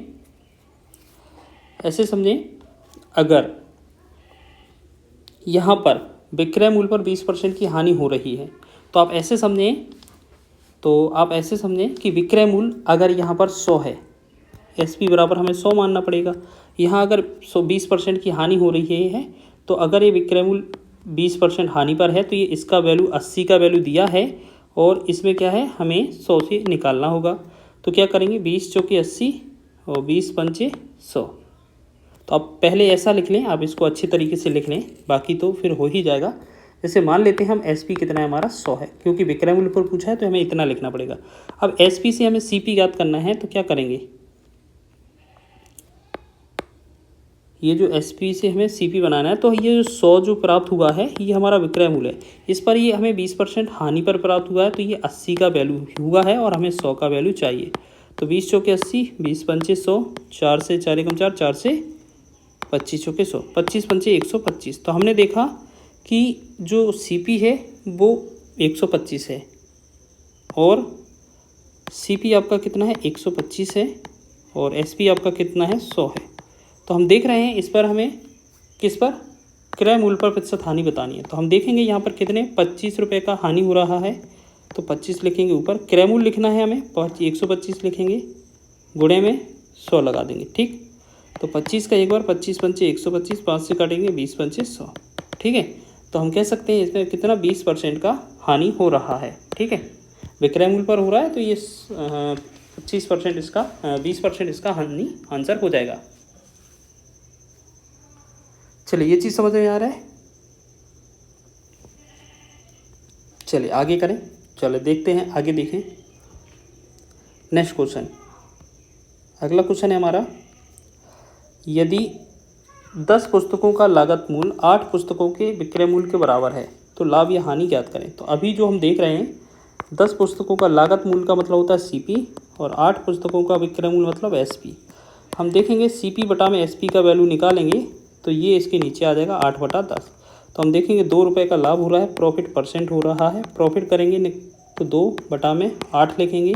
अगर यहाँ पर विक्रय मूल्य पर 20% की हानि हो रही है तो आप ऐसे समझें कि विक्रय मूल्य अगर यहाँ पर 100 है, SP बराबर हमें 100 मानना पड़ेगा। यहाँ अगर 20% की हानि हो रही है तो अगर ये विक्रय मूल्य 20% हानि पर है तो ये इसका वैल्यू 80 का वैल्यू दिया है और इसमें क्या है, हमें 100 से निकालना होगा। तो क्या करेंगे, 20 चौके 80 और 20 पंचे 100। तो आप पहले ऐसा लिख लें, आप इसको अच्छी तरीके से लिख लें, बाकी तो फिर हो ही जाएगा। जैसे मान लेते हैं हम SP कितना है हमारा, 100 है, क्योंकि विक्रय मूल्य पर पूछा है तो हमें इतना लिखना पड़ेगा। अब SP से हमें CP ज्ञात करना है तो क्या करेंगे, ये जो SP से हमें CP बनाना है, तो ये जो 100 जो प्राप्त हुआ है ये हमारा विक्रय मूल्य है। इस पर ये हमें 20% हानि पर प्राप्त हुआ है, तो ये 80 का वैल्यू हुआ है और हमें 100 का वैल्यू चाहिए। तो 20 चौके 80, 20 पंचे 100, 4 से 4 एकम 4, 4 से 25 चौके 100, 25 पंचे 125। तो हमने देखा कि जो CP है वो 125 है और CP आपका कितना है 125 है और SP आपका कितना है 100 है। तो हम देख रहे हैं इस पर हमें किस पर क्रय मूल्य पर प्रतिशत हानि बतानी है। तो हम देखेंगे यहाँ पर कितने 25 रुपये का हानि हो रहा है, तो 25 लिखेंगे ऊपर, क्रय मूल्य लिखना है हमें 125 लिखेंगे, गुणे में 100 लगा देंगे। ठीक, तो 25 का एक बार 25 पंचे 125, 5 से काटेंगे 20 पंचे 100। ठीक है, तो हम कह सकते हैं इसमें कितना 20% का हानि हो रहा है। ठीक है, विक्रय मूल्य पर हो रहा है, तो ये 25% इसका 20% इसका हानि आंसर हो जाएगा। चलिए, ये चीज़ समझ में आ रहा है। चलिए आगे करें, चलो देखते हैं, आगे देखें। नेक्स्ट क्वेश्चन, अगला क्वेश्चन है हमारा, यदि 10 पुस्तकों का लागत मूल्य 8 पुस्तकों के विक्रय मूल्य के बराबर है तो लाभ या हानि ज्ञात करें। तो अभी जो हम देख रहे हैं 10 पुस्तकों का लागत मूल्य का मतलब होता है CP और 8 पुस्तकों का विक्रय मूल्य मतलब SP। हम देखेंगे CP बटा में SP का वैल्यू निकालेंगे तो ये इसके नीचे आ जाएगा 8/10। तो हम देखेंगे 2 रुपये का लाभ हो रहा है, प्रॉफिट परसेंट हो रहा है, प्रॉफिट करेंगे तो 2 बटा में 8 लिखेंगे,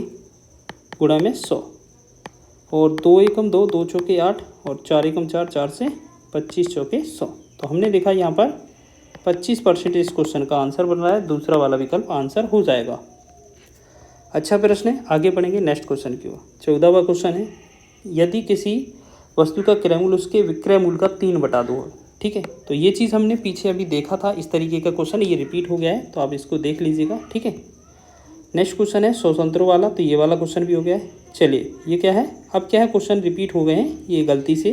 गुणा में 100 और 2 एकम 2, 2 चौके 8 और 4 एकम 4, 4 से 25 चौके 100। तो हमने देखा यहाँ पर 25% इस क्वेश्चन का आंसर बन रहा है, दूसरा वाला विकल्प आंसर हो जाएगा। अच्छा प्रश्न है, आगे बढ़ेंगे नेक्स्ट क्वेश्चन की ओर। 14वां क्वेश्चन है, यदि किसी वस्तु का क्रय मूल्य उसके विक्रय मूल्य का 3/2 है। ठीक है, तो ये चीज़ हमने पीछे अभी देखा था, इस तरीके का क्वेश्चन ये रिपीट हो गया है, तो आप इसको देख लीजिएगा। ठीक है, नेक्स्ट क्वेश्चन है 100 संतरों वाला, तो ये वाला क्वेश्चन भी हो गया है। चलिए, ये क्या है, अब क्या है, क्वेश्चन रिपीट हो गए हैं ये गलती से।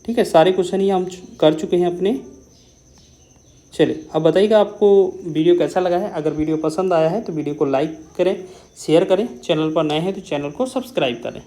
ठीक है, सारे क्वेश्चन ही हम कर चुके हैं अपने। चलिए, अब बताइएगा आपको वीडियो कैसा लगा है। अगर वीडियो पसंद आया है तो वीडियो को लाइक करें, शेयर करें, चैनल पर नए हैं तो चैनल को सब्सक्राइब करें।